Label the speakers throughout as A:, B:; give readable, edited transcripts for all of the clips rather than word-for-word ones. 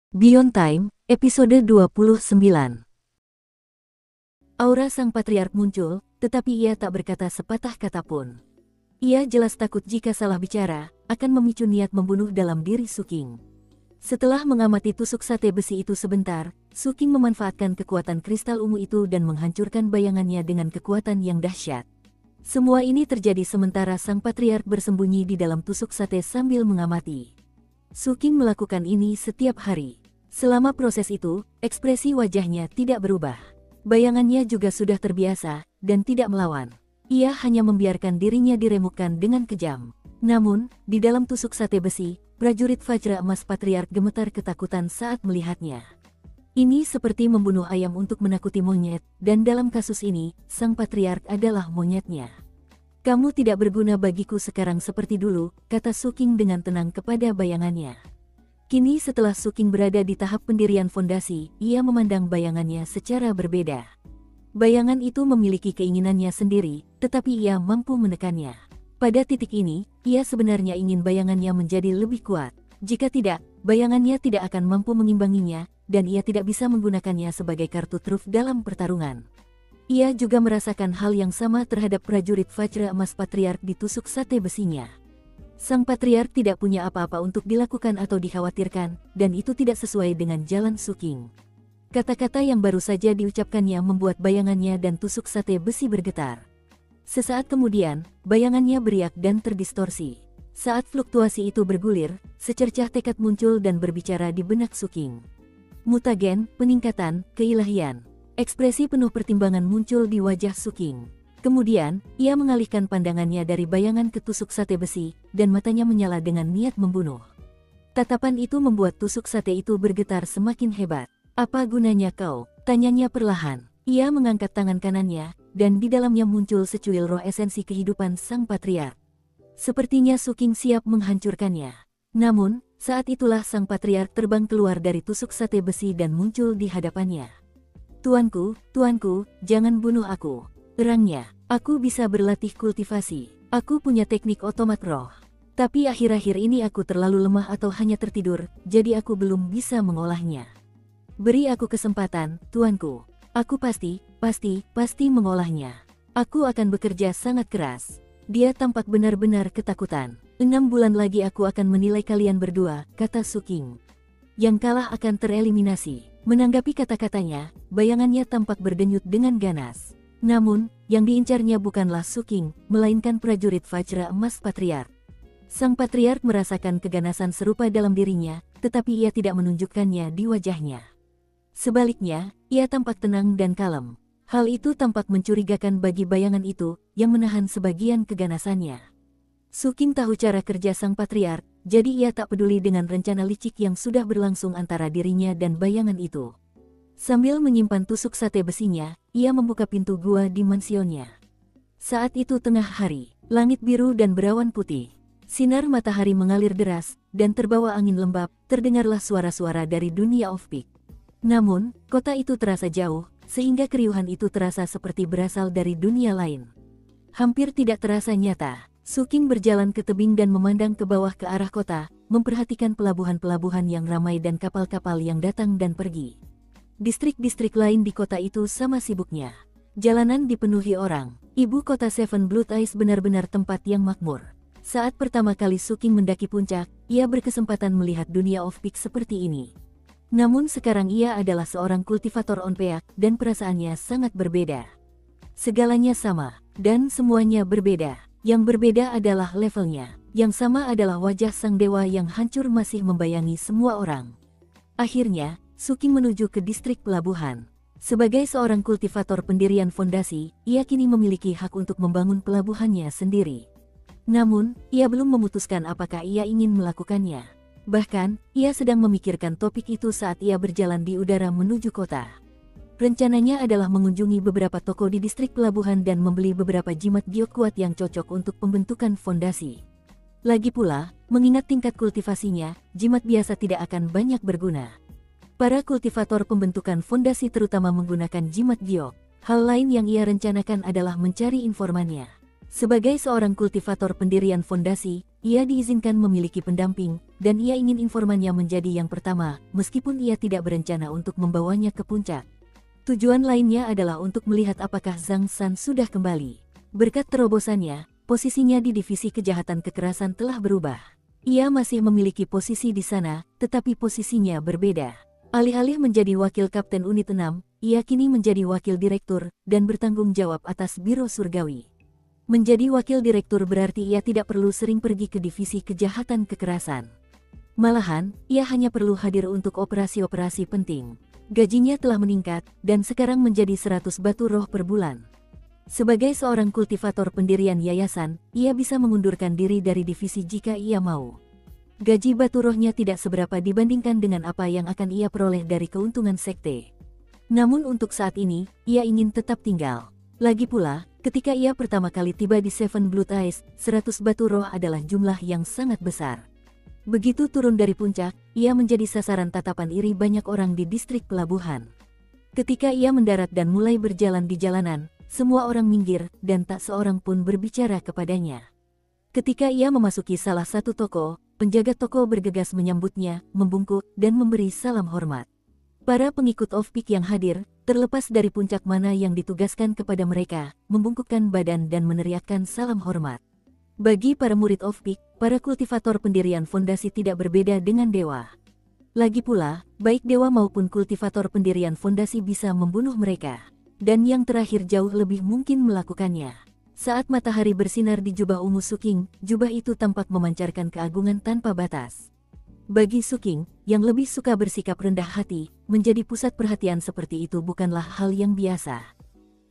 A: Beyond Time, episode 29. Aura sang patriark muncul, tetapi ia tak berkata sepatah kata pun. Ia jelas takut jika salah bicara, akan memicu niat membunuh dalam diri Su Qing. Setelah mengamati tusuk sate besi itu sebentar, Su Qing memanfaatkan kekuatan kristal ungu itu dan menghancurkan bayangannya dengan kekuatan yang dahsyat. Semua ini terjadi sementara sang patriark bersembunyi di dalam tusuk sate sambil mengamati. Su Qing melakukan ini setiap hari. Selama proses itu, ekspresi wajahnya tidak berubah. Bayangannya juga sudah terbiasa, dan tidak melawan. Ia hanya membiarkan dirinya diremukkan dengan kejam. Namun, di dalam tusuk sate besi, prajurit Vajra Emas Patriark gemetar ketakutan saat melihatnya. Ini seperti membunuh ayam untuk menakuti monyet, dan dalam kasus ini, sang patriark adalah monyetnya. "Kamu tidak berguna bagiku sekarang seperti dulu," kata Su Qing dengan tenang kepada bayangannya. Kini setelah Su Qing berada di tahap pendirian fondasi, ia memandang bayangannya secara berbeda. Bayangan itu memiliki keinginannya sendiri, tetapi ia mampu menekannya. Pada titik ini, ia sebenarnya ingin bayangannya menjadi lebih kuat. Jika tidak, bayangannya tidak akan mampu mengimbanginya, dan ia tidak bisa menggunakannya sebagai kartu truf dalam pertarungan. Ia juga merasakan hal yang sama terhadap prajurit Vajra Emas Patriark di tusuk sate besinya. Sang patriark tidak punya apa-apa untuk dilakukan atau dikhawatirkan, dan itu tidak sesuai dengan jalan Su Qing. Kata-kata yang baru saja diucapkannya membuat bayangannya dan tusuk sate besi bergetar. Sesaat kemudian, bayangannya beriak dan terdistorsi. Saat fluktuasi itu bergulir, secercah tekad muncul dan berbicara di benak Su Qing. Mutagen, peningkatan, keilahian. Ekspresi penuh pertimbangan muncul di wajah Su Qing. Kemudian, ia mengalihkan pandangannya dari bayangan ke tusuk sate besi, dan matanya menyala dengan niat membunuh. Tatapan itu membuat tusuk sate itu bergetar semakin hebat. "Apa gunanya kau?" tanyanya perlahan. Ia mengangkat tangan kanannya, dan di dalamnya muncul secuil roh esensi kehidupan sang patriark. Sepertinya Su Qing siap menghancurkannya. Namun, saat itulah sang patriark terbang keluar dari tusuk sate besi dan muncul di hadapannya. Tuanku, jangan bunuh aku," erangnya. "Aku bisa berlatih kultivasi. Aku punya teknik otomat roh. Tapi akhir-akhir ini aku terlalu lemah atau hanya tertidur, jadi aku belum bisa mengolahnya. Beri aku kesempatan, tuanku. Aku pasti mengolahnya. Aku akan bekerja sangat keras." Dia tampak benar-benar ketakutan. 6 bulan lagi aku akan menilai kalian berdua, kata Su Qing. Yang kalah akan tereliminasi. Menanggapi kata-katanya, bayangannya tampak berdenyut dengan ganas. Namun, yang diincarnya bukanlah Su Qing, melainkan prajurit Vajra Emas Patriark. Sang patriark merasakan keganasan serupa dalam dirinya, tetapi ia tidak menunjukkannya di wajahnya. Sebaliknya, ia tampak tenang dan kalem. Hal itu tampak mencurigakan bagi bayangan itu, yang menahan sebagian keganasannya. Su Qing tahu cara kerja sang patriark, jadi ia tak peduli dengan rencana licik yang sudah berlangsung antara dirinya dan bayangan itu. Sambil menyimpan tusuk sate besinya, ia membuka pintu gua di mansionnya. Saat itu tengah hari, langit biru dan berawan putih. Sinar matahari mengalir deras, dan terbawa angin lembab, terdengarlah suara-suara dari dunia off-peak. Namun, kota itu terasa jauh, sehingga keriuhan itu terasa seperti berasal dari dunia lain. Hampir tidak terasa nyata, Su Qing berjalan ke tebing dan memandang ke bawah ke arah kota, memperhatikan pelabuhan-pelabuhan yang ramai dan kapal-kapal yang datang dan pergi. Distrik-distrik lain di kota itu sama sibuknya. Jalanan dipenuhi orang. Ibu kota Seven Blood Eyes benar-benar tempat yang makmur. Saat pertama kali Su Qing mendaki puncak, ia berkesempatan melihat dunia off-peak seperti ini. Namun sekarang ia adalah seorang kultivator onpeak dan perasaannya sangat berbeda. Segalanya sama, dan semuanya berbeda. Yang berbeda adalah levelnya. Yang sama adalah wajah sang dewa yang hancur masih membayangi semua orang. Akhirnya, Su Qing menuju ke distrik pelabuhan. Sebagai seorang kultivator pendirian fondasi, ia kini memiliki hak untuk membangun pelabuhannya sendiri. Namun, ia belum memutuskan apakah ia ingin melakukannya. Bahkan, ia sedang memikirkan topik itu saat ia berjalan di udara menuju kota. Rencananya adalah mengunjungi beberapa toko di distrik pelabuhan dan membeli beberapa jimat giok kuat yang cocok untuk pembentukan fondasi. Lagi pula, mengingat tingkat kultivasinya, jimat biasa tidak akan banyak berguna. Para kultivator pembentukan fondasi terutama menggunakan jimat giok. Hal lain yang ia rencanakan adalah mencari informannya. Sebagai seorang kultivator pendirian fondasi, ia diizinkan memiliki pendamping, dan ia ingin informannya menjadi yang pertama, meskipun ia tidak berencana untuk membawanya ke puncak. Tujuan lainnya adalah untuk melihat apakah Zhang San sudah kembali. Berkat terobosannya, posisinya di divisi kejahatan kekerasan telah berubah. Ia masih memiliki posisi di sana, tetapi posisinya berbeda. Alih-alih menjadi wakil kapten unit 6, ia kini menjadi wakil direktur, dan bertanggung jawab atas Biro Surgawi. Menjadi wakil direktur berarti ia tidak perlu sering pergi ke divisi kejahatan kekerasan. Malahan, ia hanya perlu hadir untuk operasi-operasi penting. Gajinya telah meningkat, dan sekarang menjadi 100 batu roh per bulan. Sebagai seorang kultivator pendirian yayasan, ia bisa mengundurkan diri dari divisi jika ia mau. Gaji batu rohnya tidak seberapa dibandingkan dengan apa yang akan ia peroleh dari keuntungan sekte. Namun untuk saat ini, ia ingin tetap tinggal. Lagi pula, ketika ia pertama kali tiba di Seven Blood Eyes, 100 batu roh adalah jumlah yang sangat besar. Begitu turun dari puncak, ia menjadi sasaran tatapan iri banyak orang di distrik pelabuhan. Ketika ia mendarat dan mulai berjalan di jalanan, semua orang minggir dan tak seorang pun berbicara kepadanya. Ketika ia memasuki salah satu toko, penjaga toko bergegas menyambutnya, membungkuk, dan memberi salam hormat. Para pengikut off-peak yang hadir, terlepas dari puncak mana yang ditugaskan kepada mereka, membungkukkan badan dan meneriakkan salam hormat. Bagi para murid off-peak, para kultivator pendirian fondasi tidak berbeda dengan dewa. Lagi pula, baik dewa maupun kultivator pendirian fondasi bisa membunuh mereka. Dan yang terakhir jauh lebih mungkin melakukannya. Saat matahari bersinar di jubah ungu Suking, jubah itu tampak memancarkan keagungan tanpa batas. Bagi Suking, yang lebih suka bersikap rendah hati, menjadi pusat perhatian seperti itu bukanlah hal yang biasa.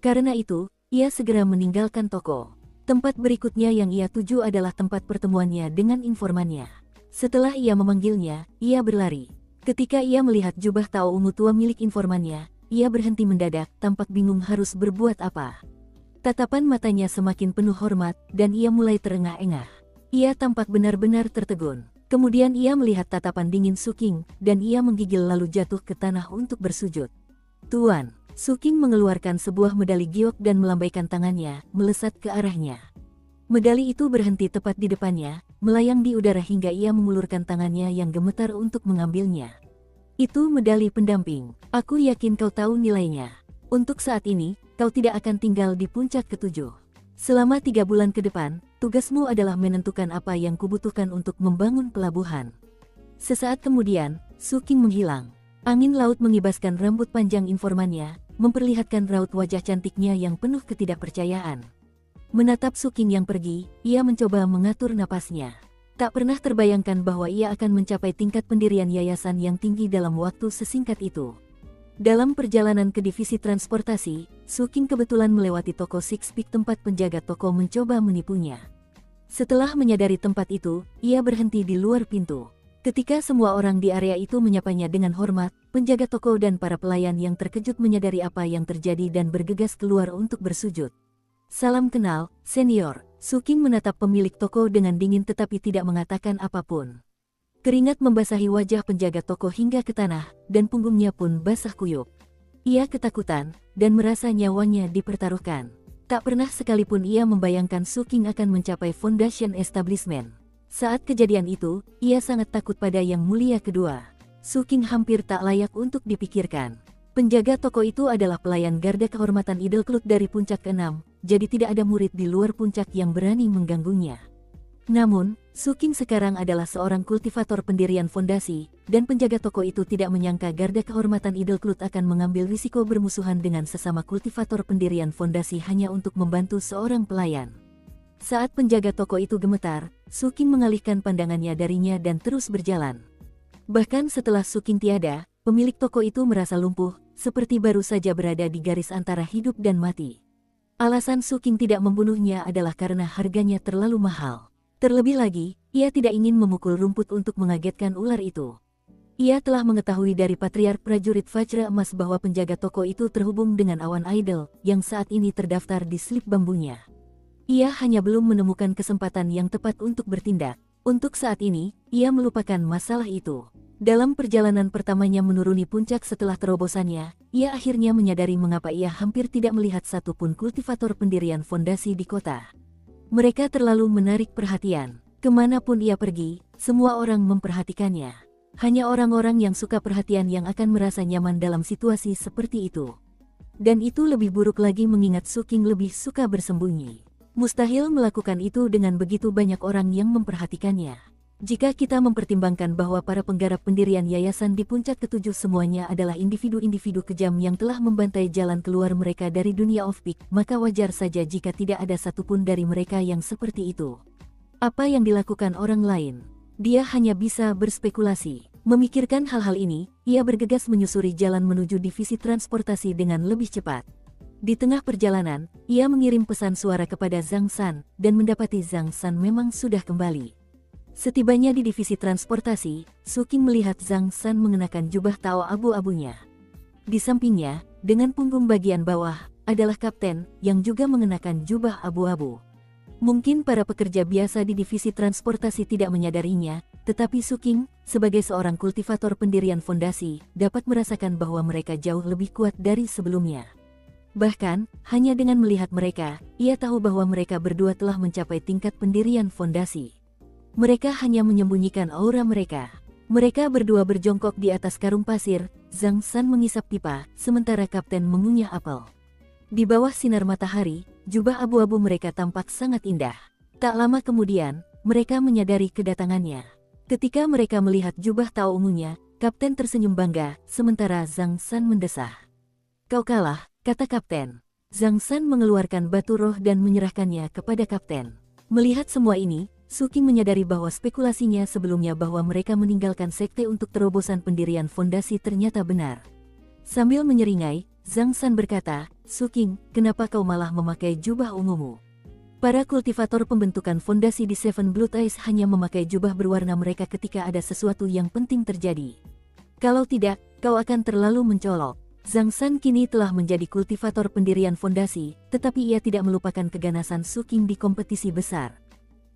A: Karena itu, ia segera meninggalkan toko. Tempat berikutnya yang ia tuju adalah tempat pertemuannya dengan informannya. Setelah ia memanggilnya, ia berlari. Ketika ia melihat jubah Tao ungu tua milik informannya, ia berhenti mendadak, tampak bingung harus berbuat apa. Tatapan matanya semakin penuh hormat, dan ia mulai terengah-engah. Ia tampak benar-benar tertegun. Kemudian ia melihat tatapan dingin Suking, dan ia menggigil lalu jatuh ke tanah untuk bersujud. Tuan, Suking mengeluarkan sebuah medali giok dan melambaikan tangannya, melesat ke arahnya. Medali itu berhenti tepat di depannya, melayang di udara hingga ia mengulurkan tangannya yang gemetar untuk mengambilnya. Itu medali pendamping. Aku yakin kau tahu nilainya. Untuk saat ini, kau tidak akan tinggal di puncak ketujuh. Selama 3 bulan ke depan, tugasmu adalah menentukan apa yang kubutuhkan untuk membangun pelabuhan. Sesaat kemudian, Suking menghilang. Angin laut mengibaskan rambut panjang informannya, memperlihatkan raut wajah cantiknya yang penuh ketidakpercayaan. Menatap Suking yang pergi, ia mencoba mengatur napasnya. Tak pernah terbayangkan bahwa ia akan mencapai tingkat pendirian yayasan yang tinggi dalam waktu sesingkat itu. Dalam perjalanan ke divisi transportasi, Suking kebetulan melewati toko Six Peak tempat penjaga toko mencoba menipunya. Setelah menyadari tempat itu, ia berhenti di luar pintu. Ketika semua orang di area itu menyapanya dengan hormat, penjaga toko dan para pelayan yang terkejut menyadari apa yang terjadi dan bergegas keluar untuk bersujud. Salam kenal, senior. Suking menatap pemilik toko dengan dingin tetapi tidak mengatakan apapun. Keringat membasahi wajah penjaga toko hingga ke tanah, dan punggungnya pun basah kuyup. Ia ketakutan, dan merasa nyawanya dipertaruhkan. Tak pernah sekalipun ia membayangkan Suking akan mencapai Foundation Establishment. Saat kejadian itu, ia sangat takut pada Yang Mulia kedua. Suking hampir tak layak untuk dipikirkan. Penjaga toko itu adalah pelayan garda kehormatan Idol Clut dari puncak ke-6, jadi tidak ada murid di luar puncak yang berani mengganggunya. Namun, Suking sekarang adalah seorang kultivator pendirian fondasi, dan penjaga toko itu tidak menyangka garda kehormatan Idol Clut akan mengambil risiko bermusuhan dengan sesama kultivator pendirian fondasi hanya untuk membantu seorang pelayan. Saat penjaga toko itu gemetar, Suking mengalihkan pandangannya darinya dan terus berjalan. Bahkan setelah Suking tiada, pemilik toko itu merasa lumpuh, seperti baru saja berada di garis antara hidup dan mati. Alasan Suking tidak membunuhnya adalah karena harganya terlalu mahal. Terlebih lagi, ia tidak ingin memukul rumput untuk mengagetkan ular itu. Ia telah mengetahui dari Patriark Prajurit Vajra Emas bahwa penjaga toko itu terhubung dengan awan idol, yang saat ini terdaftar di slip bambunya. Ia hanya belum menemukan kesempatan yang tepat untuk bertindak. Untuk saat ini, ia melupakan masalah itu. Dalam perjalanan pertamanya menuruni puncak setelah terobosannya, ia akhirnya menyadari mengapa ia hampir tidak melihat satupun kultivator pendirian fondasi di kota. Mereka terlalu menarik perhatian. Kemanapun ia pergi, semua orang memperhatikannya. Hanya orang-orang yang suka perhatian yang akan merasa nyaman dalam situasi seperti itu. Dan itu lebih buruk lagi mengingat Suking lebih suka bersembunyi. Mustahil melakukan itu dengan begitu banyak orang yang memperhatikannya. Jika kita mempertimbangkan bahwa para penggarap pendirian yayasan di puncak ketujuh semuanya adalah individu-individu kejam yang telah membantai jalan keluar mereka dari dunia off-peak, maka wajar saja jika tidak ada satupun dari mereka yang seperti itu. Apa yang dilakukan orang lain? Dia hanya bisa berspekulasi. Memikirkan hal-hal ini, ia bergegas menyusuri jalan menuju divisi transportasi dengan lebih cepat. Di tengah perjalanan, ia mengirim pesan suara kepada Zhang San, dan mendapati Zhang San memang sudah kembali. Setibanya di divisi transportasi, Suking melihat Zhang San mengenakan jubah Tao abu-abunya. Di sampingnya, dengan punggung bagian bawah, adalah kapten, yang juga mengenakan jubah abu-abu. Mungkin para pekerja biasa di divisi transportasi tidak menyadarinya, tetapi Suking, sebagai seorang kultivator pendirian fondasi, dapat merasakan bahwa mereka jauh lebih kuat dari sebelumnya. Bahkan, hanya dengan melihat mereka, ia tahu bahwa mereka berdua telah mencapai tingkat pendirian fondasi. Mereka hanya menyembunyikan aura mereka. Mereka berdua berjongkok di atas karung pasir, Zhang San mengisap pipa, sementara kapten mengunyah apel. Di bawah sinar matahari, jubah abu-abu mereka tampak sangat indah. Tak lama kemudian, mereka menyadari kedatangannya. Ketika mereka melihat jubah Tao ungunya, kapten tersenyum bangga, sementara Zhang San mendesah. "Kau kalah," kata kapten. Zhang San mengeluarkan batu roh dan menyerahkannya kepada kapten. Melihat semua ini, Suking menyadari bahwa spekulasinya sebelumnya bahwa mereka meninggalkan sekte untuk terobosan pendirian fondasi ternyata benar. Sambil menyeringai, Zhang San berkata, "Suking, kenapa kau malah memakai jubah ungumu?" Para kultivator pembentukan fondasi di Seven Blood Eyes hanya memakai jubah berwarna mereka ketika ada sesuatu yang penting terjadi. Kalau tidak, kau akan terlalu mencolok. Zhang San kini telah menjadi kultivator pendirian fondasi, tetapi ia tidak melupakan keganasan Suking di kompetisi besar.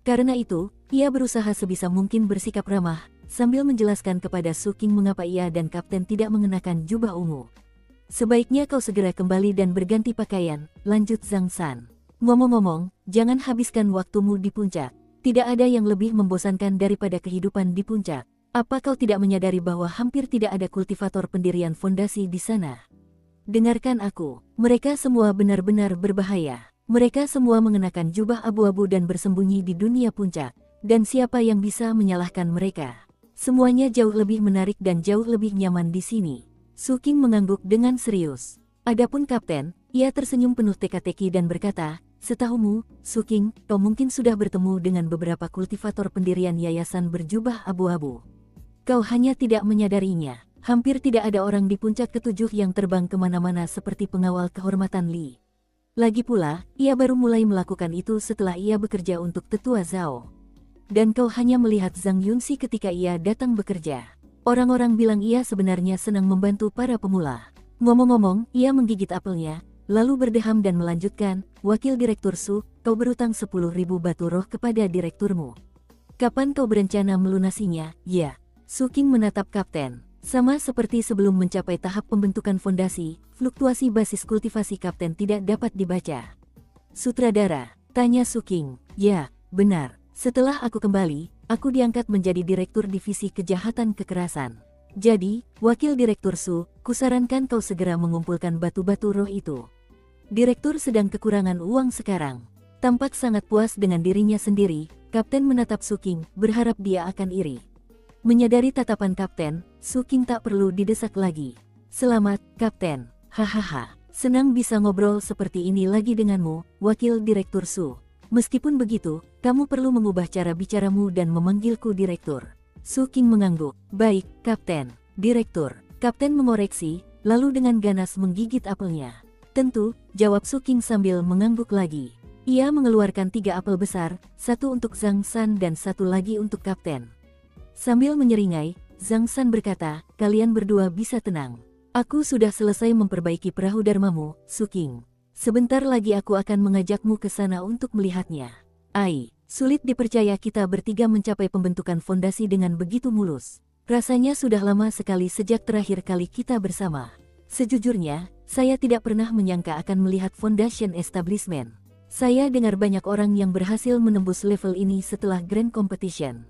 A: Karena itu, ia berusaha sebisa mungkin bersikap ramah, sambil menjelaskan kepada Suking mengapa ia dan kapten tidak mengenakan jubah ungu. "Sebaiknya kau segera kembali dan berganti pakaian," lanjut Zhang San. "Ngomong-ngomong, jangan habiskan waktumu di puncak. Tidak ada yang lebih membosankan daripada kehidupan di puncak. Apa kau tidak menyadari bahwa hampir tidak ada kultivator pendirian fondasi di sana? Dengarkan aku, mereka semua benar-benar berbahaya. Mereka semua mengenakan jubah abu-abu dan bersembunyi di dunia puncak. Dan siapa yang bisa menyalahkan mereka? Semuanya jauh lebih menarik dan jauh lebih nyaman di sini." Suking mengangguk dengan serius. Adapun kapten, ia tersenyum penuh teka-teki dan berkata, "Setahumu, Suking, kau mungkin sudah bertemu dengan beberapa kultivator pendirian yayasan berjubah abu-abu. Kau hanya tidak menyadarinya. Hampir tidak ada orang di puncak ketujuh yang terbang kemana-mana seperti pengawal kehormatan Li. Lagi pula, ia baru mulai melakukan itu setelah ia bekerja untuk tetua Zhao. Dan kau hanya melihat Zhang Yunxi ketika ia datang bekerja. Orang-orang bilang ia sebenarnya senang membantu para pemula." Ngomong-ngomong, ia menggigit apelnya, lalu berdeham dan melanjutkan, "Wakil Direktur Su, kau berutang 10.000 batu roh kepada direkturmu. Kapan kau berencana melunasinya?" "Ya." Suking menatap kapten. Sama seperti sebelum mencapai tahap pembentukan fondasi, fluktuasi basis kultivasi kapten tidak dapat dibaca. "Sutradara?" tanya Suking. "Ya, benar. Setelah aku kembali, aku diangkat menjadi direktur divisi kejahatan kekerasan. Jadi, wakil direktur Su, kusarankan kau segera mengumpulkan batu-batu roh itu. Direktur sedang kekurangan uang sekarang." Tampak sangat puas dengan dirinya sendiri, kapten menatap Suking, berharap dia akan iri. Menyadari tatapan kapten, Suking tak perlu didesak lagi. "Selamat, kapten. Hahaha. Senang bisa ngobrol seperti ini lagi denganmu, wakil direktur Su. Meskipun begitu, kamu perlu mengubah cara bicaramu dan memanggilku direktur." Suking mengangguk. "Baik, kapten." "Direktur." Kapten mengoreksi, lalu dengan ganas menggigit apelnya. "Tentu," jawab Suking sambil mengangguk lagi. Ia mengeluarkan 3 apel besar, satu untuk Zhang San dan satu lagi untuk kapten. Sambil menyeringai, Zhang San berkata, "Kalian berdua bisa tenang. Aku sudah selesai memperbaiki perahu dharmamu, Suking. Sebentar lagi aku akan mengajakmu ke sana untuk melihatnya." "Ai, sulit dipercaya kita bertiga mencapai pembentukan fondasi dengan begitu mulus. Rasanya sudah lama sekali sejak terakhir kali kita bersama. Sejujurnya, saya tidak pernah menyangka akan melihat Foundation Establishment. Saya dengar banyak orang yang berhasil menembus level ini setelah Grand Competition.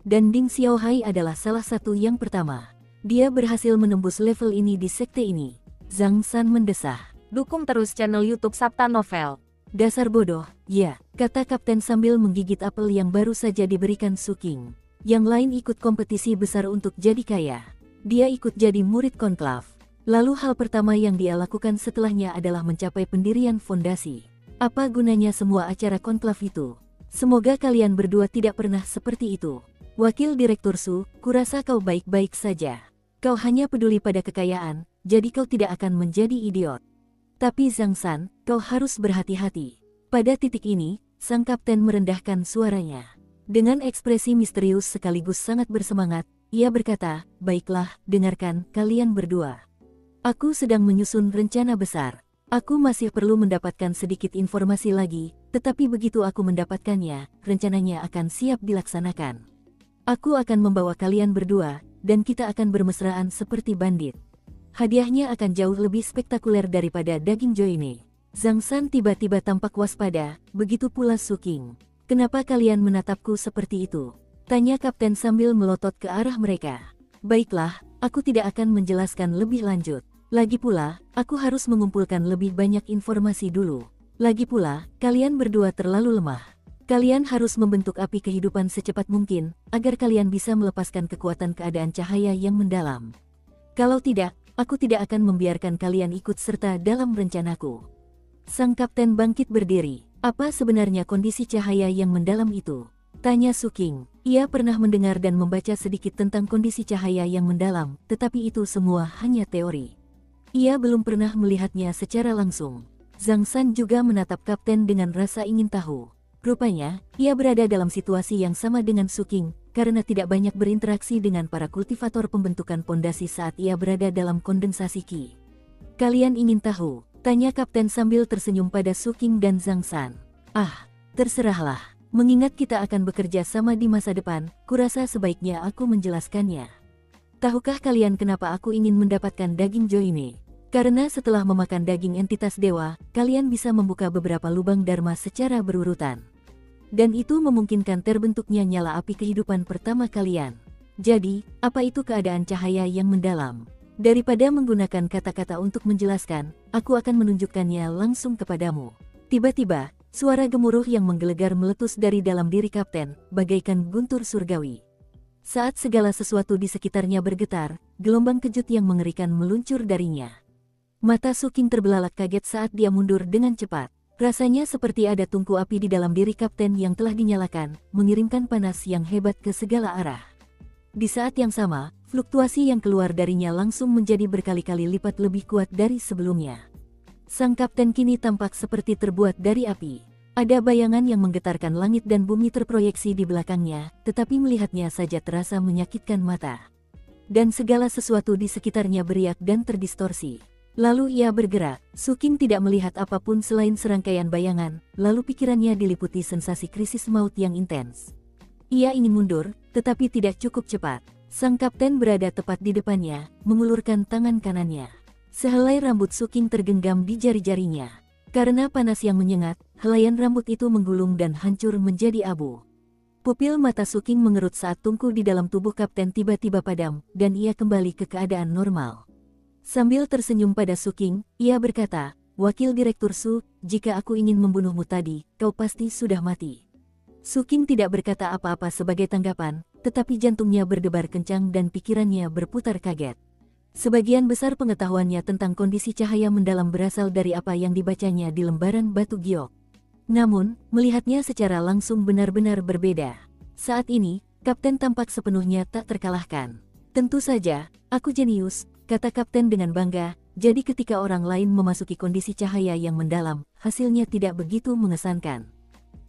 A: Dan Ding Xiaohai adalah salah satu yang pertama. Dia berhasil menembus level ini di sekte ini. Zhang San mendesah.
B: Dukung terus channel YouTube Sabta Novel.
A: Dasar bodoh, ya, kata kapten sambil menggigit apel yang baru saja diberikan Su King. Yang lain ikut kompetisi besar untuk jadi kaya. Dia ikut jadi murid konklav. Lalu hal pertama yang dia lakukan setelahnya adalah mencapai pendirian fondasi. Apa gunanya semua acara konklav itu? Semoga kalian berdua tidak pernah seperti itu. Wakil Direktur Su, kurasa kau baik-baik saja. Kau hanya peduli pada kekayaan, jadi kau tidak akan menjadi idiot. Tapi Zhang San, kau harus berhati-hati. Pada titik ini, sang kapten merendahkan suaranya. Dengan ekspresi misterius sekaligus sangat bersemangat, ia berkata, baiklah, dengarkan, kalian berdua. Aku sedang menyusun rencana besar. Aku masih perlu mendapatkan sedikit informasi lagi, tetapi begitu aku mendapatkannya, rencananya akan siap dilaksanakan. Aku akan membawa kalian berdua, dan kita akan bermesraan seperti bandit. Hadiahnya akan jauh lebih spektakuler daripada daging joine. Zhang San tiba-tiba tampak waspada, begitu pula Su King. Kenapa kalian menatapku seperti itu? Tanya kapten sambil melotot ke arah mereka. Baiklah, aku tidak akan menjelaskan lebih lanjut. Lagi pula, aku harus mengumpulkan lebih banyak informasi dulu. Lagi pula, kalian berdua terlalu lemah. Kalian harus membentuk api kehidupan secepat mungkin, agar kalian bisa melepaskan kekuatan keadaan cahaya yang mendalam. Kalau tidak, aku tidak akan membiarkan kalian ikut serta dalam rencanaku. Sang kapten bangkit berdiri. Apa sebenarnya kondisi cahaya yang mendalam itu? Tanya Su King. Ia pernah mendengar dan membaca sedikit tentang kondisi cahaya yang mendalam, tetapi itu semua hanya teori. Ia belum pernah melihatnya secara langsung. Zhang San juga menatap kapten dengan rasa ingin tahu. Rupanya, ia berada dalam situasi yang sama dengan Su King, karena tidak banyak berinteraksi dengan para kultivator pembentukan pondasi saat ia berada dalam kondensasi Qi. Kalian ingin tahu? Tanya kapten sambil tersenyum pada Su King dan Zhang San. Ah, terserahlah. Mengingat kita akan bekerja sama di masa depan, kurasa sebaiknya aku menjelaskannya. Tahukah kalian kenapa aku ingin mendapatkan daging joine? Karena setelah memakan daging entitas dewa, kalian bisa membuka beberapa lubang dharma secara berurutan. Dan itu memungkinkan terbentuknya nyala api kehidupan pertama kalian. Jadi, apa itu keadaan cahaya yang mendalam? Daripada menggunakan kata-kata untuk menjelaskan, aku akan menunjukkannya langsung kepadamu. Tiba-tiba, suara gemuruh yang menggelegar meletus dari dalam diri kapten, bagaikan guntur surgawi. Saat segala sesuatu di sekitarnya bergetar, gelombang kejut yang mengerikan meluncur darinya. Mata Su King terbelalak kaget saat dia mundur dengan cepat. Rasanya seperti ada tungku api di dalam diri kapten yang telah dinyalakan, mengirimkan panas yang hebat ke segala arah. Di saat yang sama, fluktuasi yang keluar darinya langsung menjadi berkali-kali lipat lebih kuat dari sebelumnya. Sang kapten kini tampak seperti terbuat dari api. Ada bayangan yang menggetarkan langit dan bumi terproyeksi di belakangnya, tetapi melihatnya saja terasa menyakitkan mata. Dan segala sesuatu di sekitarnya beriak dan terdistorsi. Lalu ia bergerak. Su King tidak melihat apapun selain serangkaian bayangan, lalu pikirannya diliputi sensasi krisis maut yang intens. Ia ingin mundur, tetapi tidak cukup cepat. Sang kapten berada tepat di depannya, mengulurkan tangan kanannya. Sehelai rambut Su King tergenggam di jari-jarinya. Karena panas yang menyengat, helaian rambut itu menggulung dan hancur menjadi abu. Pupil mata Su King mengerut saat tungku di dalam tubuh kapten tiba-tiba padam, dan ia kembali ke keadaan normal. Sambil tersenyum pada Su King, ia berkata, Wakil Direktur Su, jika aku ingin membunuhmu tadi, kau pasti sudah mati. Su King tidak berkata apa-apa sebagai tanggapan, tetapi jantungnya berdebar kencang dan pikirannya berputar kaget. Sebagian besar pengetahuannya tentang kondisi cahaya mendalam berasal dari apa yang dibacanya di lembaran batu giok. Namun, melihatnya secara langsung benar-benar berbeda. Saat ini, kapten tampak sepenuhnya tak terkalahkan. Tentu saja, aku jenius, kata kapten dengan bangga, jadi ketika orang lain memasuki kondisi cahaya yang mendalam, hasilnya tidak begitu mengesankan.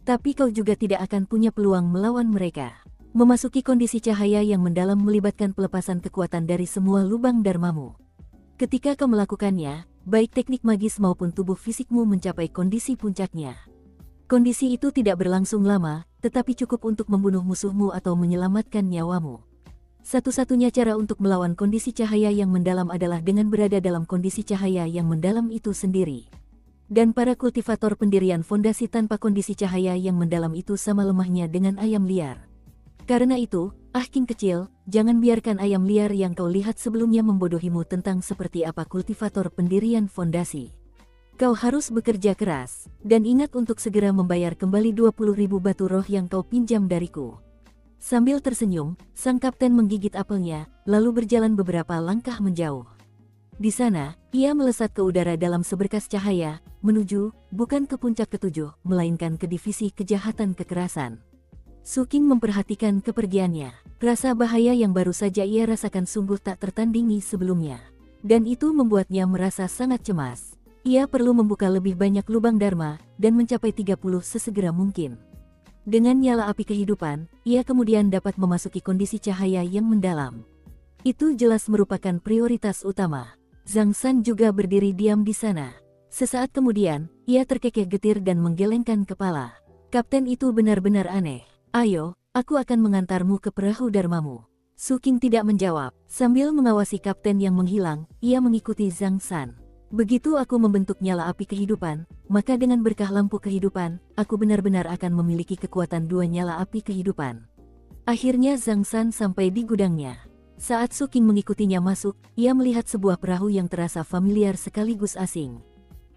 A: Tapi kau juga tidak akan punya peluang melawan mereka. Memasuki kondisi cahaya yang mendalam melibatkan pelepasan kekuatan dari semua lubang dharmamu. Ketika kau melakukannya, baik teknik magis maupun tubuh fisikmu mencapai kondisi puncaknya. Kondisi itu tidak berlangsung lama, tetapi cukup untuk membunuh musuhmu atau menyelamatkan nyawamu. Satu-satunya cara untuk melawan kondisi cahaya yang mendalam adalah dengan berada dalam kondisi cahaya yang mendalam itu sendiri. Dan para kultivator pendirian fondasi tanpa kondisi cahaya yang mendalam itu sama lemahnya dengan ayam liar. Karena itu, King kecil, jangan biarkan ayam liar yang kau lihat sebelumnya membodohimu tentang seperti apa kultivator pendirian fondasi. Kau harus bekerja keras, dan ingat untuk segera membayar kembali 20.000 batu roh yang kau pinjam dariku. Sambil tersenyum, sang kapten menggigit apelnya, lalu berjalan beberapa langkah menjauh. Di sana, ia melesat ke udara dalam seberkas cahaya, menuju, bukan ke puncak ketujuh, melainkan ke divisi kejahatan kekerasan. Su King memperhatikan kepergiannya. Rasa bahaya yang baru saja ia rasakan sungguh tak tertandingi sebelumnya. Dan itu membuatnya merasa sangat cemas. Ia perlu membuka lebih banyak lubang dharma, dan mencapai 30 sesegera mungkin. Dengan nyala api kehidupan, ia kemudian dapat memasuki kondisi cahaya yang mendalam. Itu jelas merupakan prioritas utama. Zhang San juga berdiri diam di sana. Sesaat kemudian, ia terkekeh getir dan menggelengkan kepala. Kapten itu benar-benar aneh. Ayo, aku akan mengantarmu ke perahu dharmamu. Su King tidak menjawab. Sambil mengawasi kapten yang menghilang, ia mengikuti Zhang San. Begitu aku membentuk nyala api kehidupan, maka dengan berkah lampu kehidupan, aku benar-benar akan memiliki kekuatan 2 nyala api kehidupan. Akhirnya Zhang San sampai di gudangnya. Saat Su King mengikutinya masuk, ia melihat sebuah perahu yang terasa familiar sekaligus asing.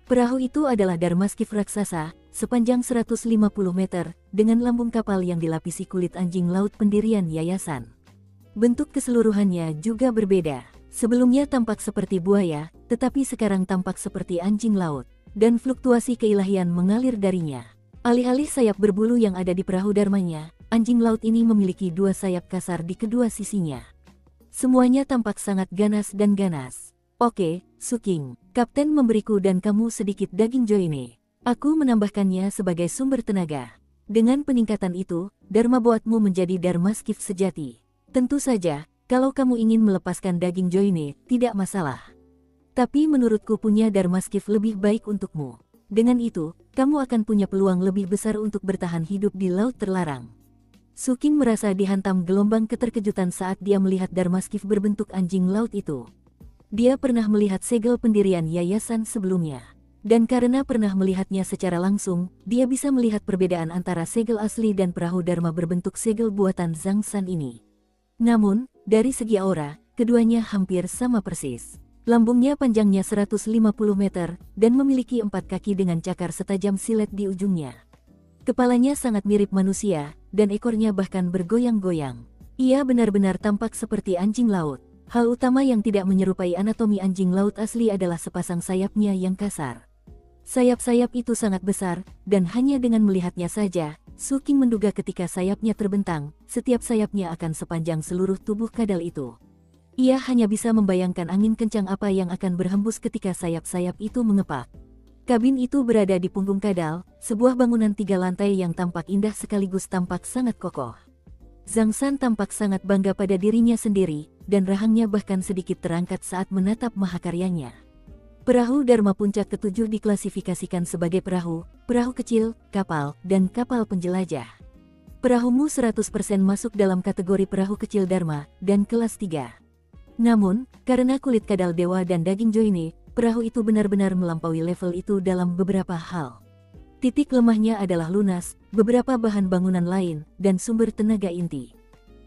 A: Perahu itu adalah Dharmaskiff raksasa, sepanjang 150 meter, dengan lambung kapal yang dilapisi kulit anjing laut pendirian yayasan. Bentuk keseluruhannya juga berbeda. Sebelumnya tampak seperti buaya, tetapi sekarang tampak seperti anjing laut, dan fluktuasi keilahian mengalir darinya. Alih-alih sayap berbulu yang ada di perahu dharmanya, anjing laut ini memiliki 2 sayap kasar di kedua sisinya. Semuanya tampak sangat ganas dan ganas. Oke, Su King, kapten memberiku dan kamu sedikit daging joine. Aku menambahkannya sebagai sumber tenaga. Dengan peningkatan itu, dharma boatmu menjadi Dharmaskiff sejati. Tentu saja, kalau kamu ingin melepaskan daging joine, tidak masalah. Tapi menurutku punya Dharmaskiff lebih baik untukmu. Dengan itu, kamu akan punya peluang lebih besar untuk bertahan hidup di laut terlarang. Su King merasa dihantam gelombang keterkejutan saat dia melihat Dharmaskiff berbentuk anjing laut itu. Dia pernah melihat segel pendirian yayasan sebelumnya. Dan karena pernah melihatnya secara langsung, dia bisa melihat perbedaan antara segel asli dan perahu dharma berbentuk segel buatan Zhang San ini. Namun, dari segi aura, keduanya hampir sama persis. Lambungnya panjangnya 150 meter, dan memiliki 4 kaki dengan cakar setajam silet di ujungnya. Kepalanya sangat mirip manusia, dan ekornya bahkan bergoyang-goyang. Ia benar-benar tampak seperti anjing laut. Hal utama yang tidak menyerupai anatomi anjing laut asli adalah sepasang sayapnya yang kasar. Sayap-sayap itu sangat besar, dan hanya dengan melihatnya saja, Su King menduga ketika sayapnya terbentang, setiap sayapnya akan sepanjang seluruh tubuh kadal itu. Ia hanya bisa membayangkan angin kencang apa yang akan berhembus ketika sayap-sayap itu mengepak. Kabin itu berada di punggung kadal, sebuah bangunan 3 lantai yang tampak indah sekaligus tampak sangat kokoh. Zhang San tampak sangat bangga pada dirinya sendiri, dan rahangnya bahkan sedikit terangkat saat menatap mahakaryanya. Perahu Dharma puncak ke-7 diklasifikasikan sebagai perahu kecil, kapal, dan kapal penjelajah. Perahumu 100% masuk dalam kategori perahu kecil Dharma, dan kelas 3. Namun, karena kulit kadal dewa dan daging joine, perahu itu benar-benar melampaui level itu dalam beberapa hal. Titik lemahnya adalah lunas, beberapa bahan bangunan lain, dan sumber tenaga inti.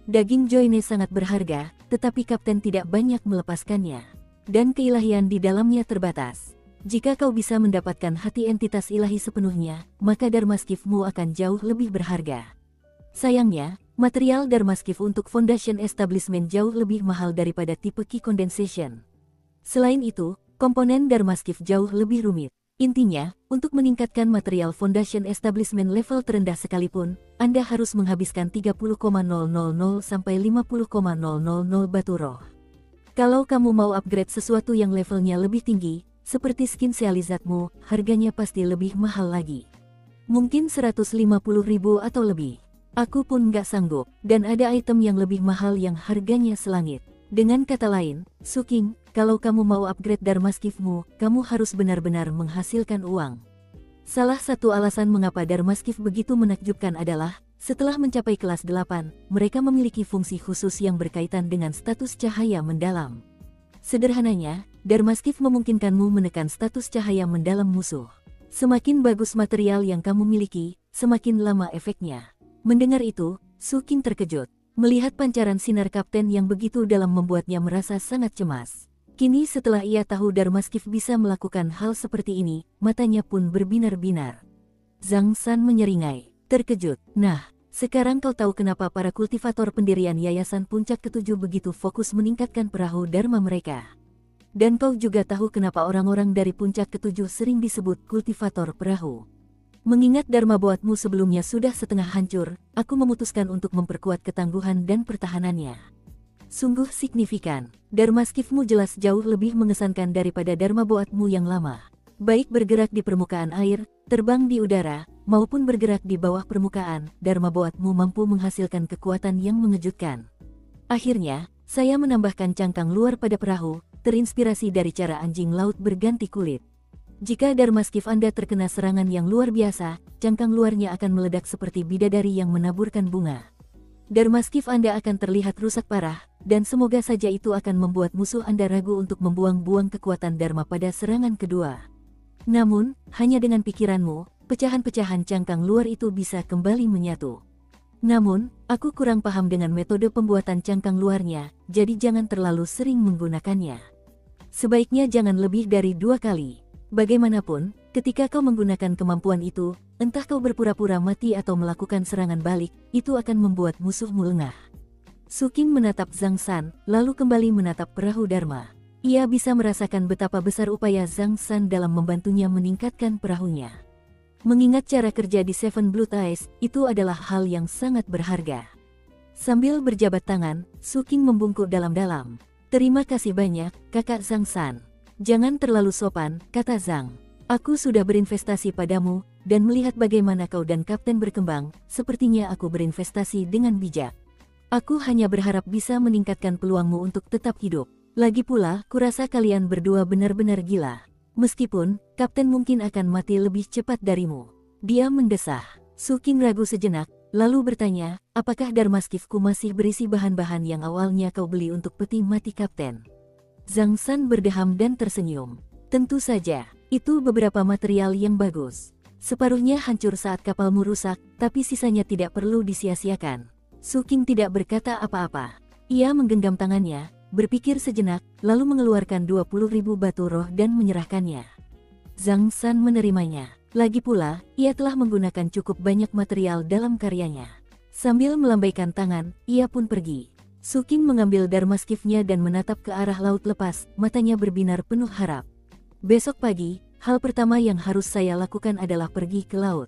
A: Daging joine sangat berharga, tetapi kapten tidak banyak melepaskannya. Dan keilahian di dalamnya terbatas. Jika kau bisa mendapatkan hati entitas ilahi sepenuhnya, maka Dharmaskiffmu akan jauh lebih berharga. Sayangnya, material Dharmaskiff untuk Foundation Establishment jauh lebih mahal daripada tipe Key Condensation. Selain itu, komponen Dharmaskiff jauh lebih rumit. Intinya, untuk meningkatkan material Foundation Establishment level terendah sekalipun, Anda harus menghabiskan 30,000 sampai 50,000 batu roh. Kalau kamu mau upgrade sesuatu yang levelnya lebih tinggi, seperti skin Sealizatmu, harganya pasti lebih mahal lagi. Mungkin 150.000 atau lebih. Aku pun nggak sanggup, dan ada item yang lebih mahal yang harganya selangit. Dengan kata lain, Su King, kalau kamu mau upgrade Dharmaskiffmu, kamu harus benar-benar menghasilkan uang. Salah satu alasan mengapa Dharmaskiff begitu menakjubkan adalah, setelah mencapai kelas 8, mereka memiliki fungsi khusus yang berkaitan dengan status cahaya mendalam. Sederhananya, Dharmaskiff memungkinkanmu menekan status cahaya mendalam musuh. Semakin bagus material yang kamu miliki, semakin lama efeknya. Mendengar itu, Su Qing terkejut. Melihat pancaran sinar kapten yang begitu dalam membuatnya merasa sangat cemas. Kini setelah ia tahu Dharmasquiff bisa melakukan hal seperti ini, matanya pun berbinar-binar. Zhang San menyeringai, terkejut. Nah, sekarang kau tahu kenapa para kultivator pendirian Yayasan Puncak Ketujuh begitu fokus meningkatkan perahu Dharma mereka. Dan kau juga tahu kenapa orang-orang dari Puncak Ketujuh sering disebut kultivator perahu. Mengingat Dharma Boatmu sebelumnya sudah setengah hancur, aku memutuskan untuk memperkuat ketangguhan dan pertahanannya. Sungguh signifikan, Dharmasquiffmu jelas jauh lebih mengesankan daripada Dharma Boatmu yang lama. Baik bergerak di permukaan air, terbang di udara, maupun bergerak di bawah permukaan, Dharma Boatmu mampu menghasilkan kekuatan yang mengejutkan. Akhirnya, saya menambahkan cangkang luar pada perahu, terinspirasi dari cara anjing laut berganti kulit. Jika Dharmasquiff Anda terkena serangan yang luar biasa, cangkang luarnya akan meledak seperti bidadari yang menaburkan bunga. Dharmasquiff Anda akan terlihat rusak parah, dan semoga saja itu akan membuat musuh Anda ragu untuk membuang-buang kekuatan Dharma pada serangan kedua. Namun, hanya dengan pikiranmu, pecahan-pecahan cangkang luar itu bisa kembali menyatu. Namun, aku kurang paham dengan metode pembuatan cangkang luarnya, jadi jangan terlalu sering menggunakannya. Sebaiknya jangan lebih dari 2 kali. Bagaimanapun, ketika kau menggunakan kemampuan itu, entah kau berpura-pura mati atau melakukan serangan balik, itu akan membuat musuhmu lengah. Su Qing menatap Zhang San, lalu kembali menatap perahu Dharma. Ia bisa merasakan betapa besar upaya Zhang San dalam membantunya meningkatkan perahunya. Mengingat cara kerja di Seven Blood Eyes, itu adalah hal yang sangat berharga. Sambil berjabat tangan, Su Qing membungkuk dalam-dalam. Terima kasih banyak, kakak Zhang San. Jangan terlalu sopan, kata Zhang. Aku sudah berinvestasi padamu, dan melihat bagaimana kau dan Kapten berkembang, sepertinya aku berinvestasi dengan bijak. Aku hanya berharap bisa meningkatkan peluangmu untuk tetap hidup. Lagi pula, kurasa kalian berdua benar-benar gila. Meskipun, Kapten mungkin akan mati lebih cepat darimu. Dia mendesah. Su Qing ragu sejenak, lalu bertanya, apakah Dharmasquiffku masih berisi bahan-bahan yang awalnya kau beli untuk peti mati Kapten? Zhang San berdeham dan tersenyum. Tentu saja, itu beberapa material yang bagus. Separuhnya hancur saat kapalmu rusak, tapi sisanya tidak perlu disia-siakan. Su Qing tidak berkata apa-apa. Ia menggenggam tangannya, berpikir sejenak, lalu mengeluarkan 20.000 batu roh dan menyerahkannya. Zhang San menerimanya. Lagi pula, ia telah menggunakan cukup banyak material dalam karyanya. Sambil melambaikan tangan, ia pun pergi. Su Qing mengambil Dharmasquiffnya dan menatap ke arah laut lepas, matanya berbinar penuh harap. Besok pagi, hal pertama yang harus saya lakukan adalah pergi ke laut.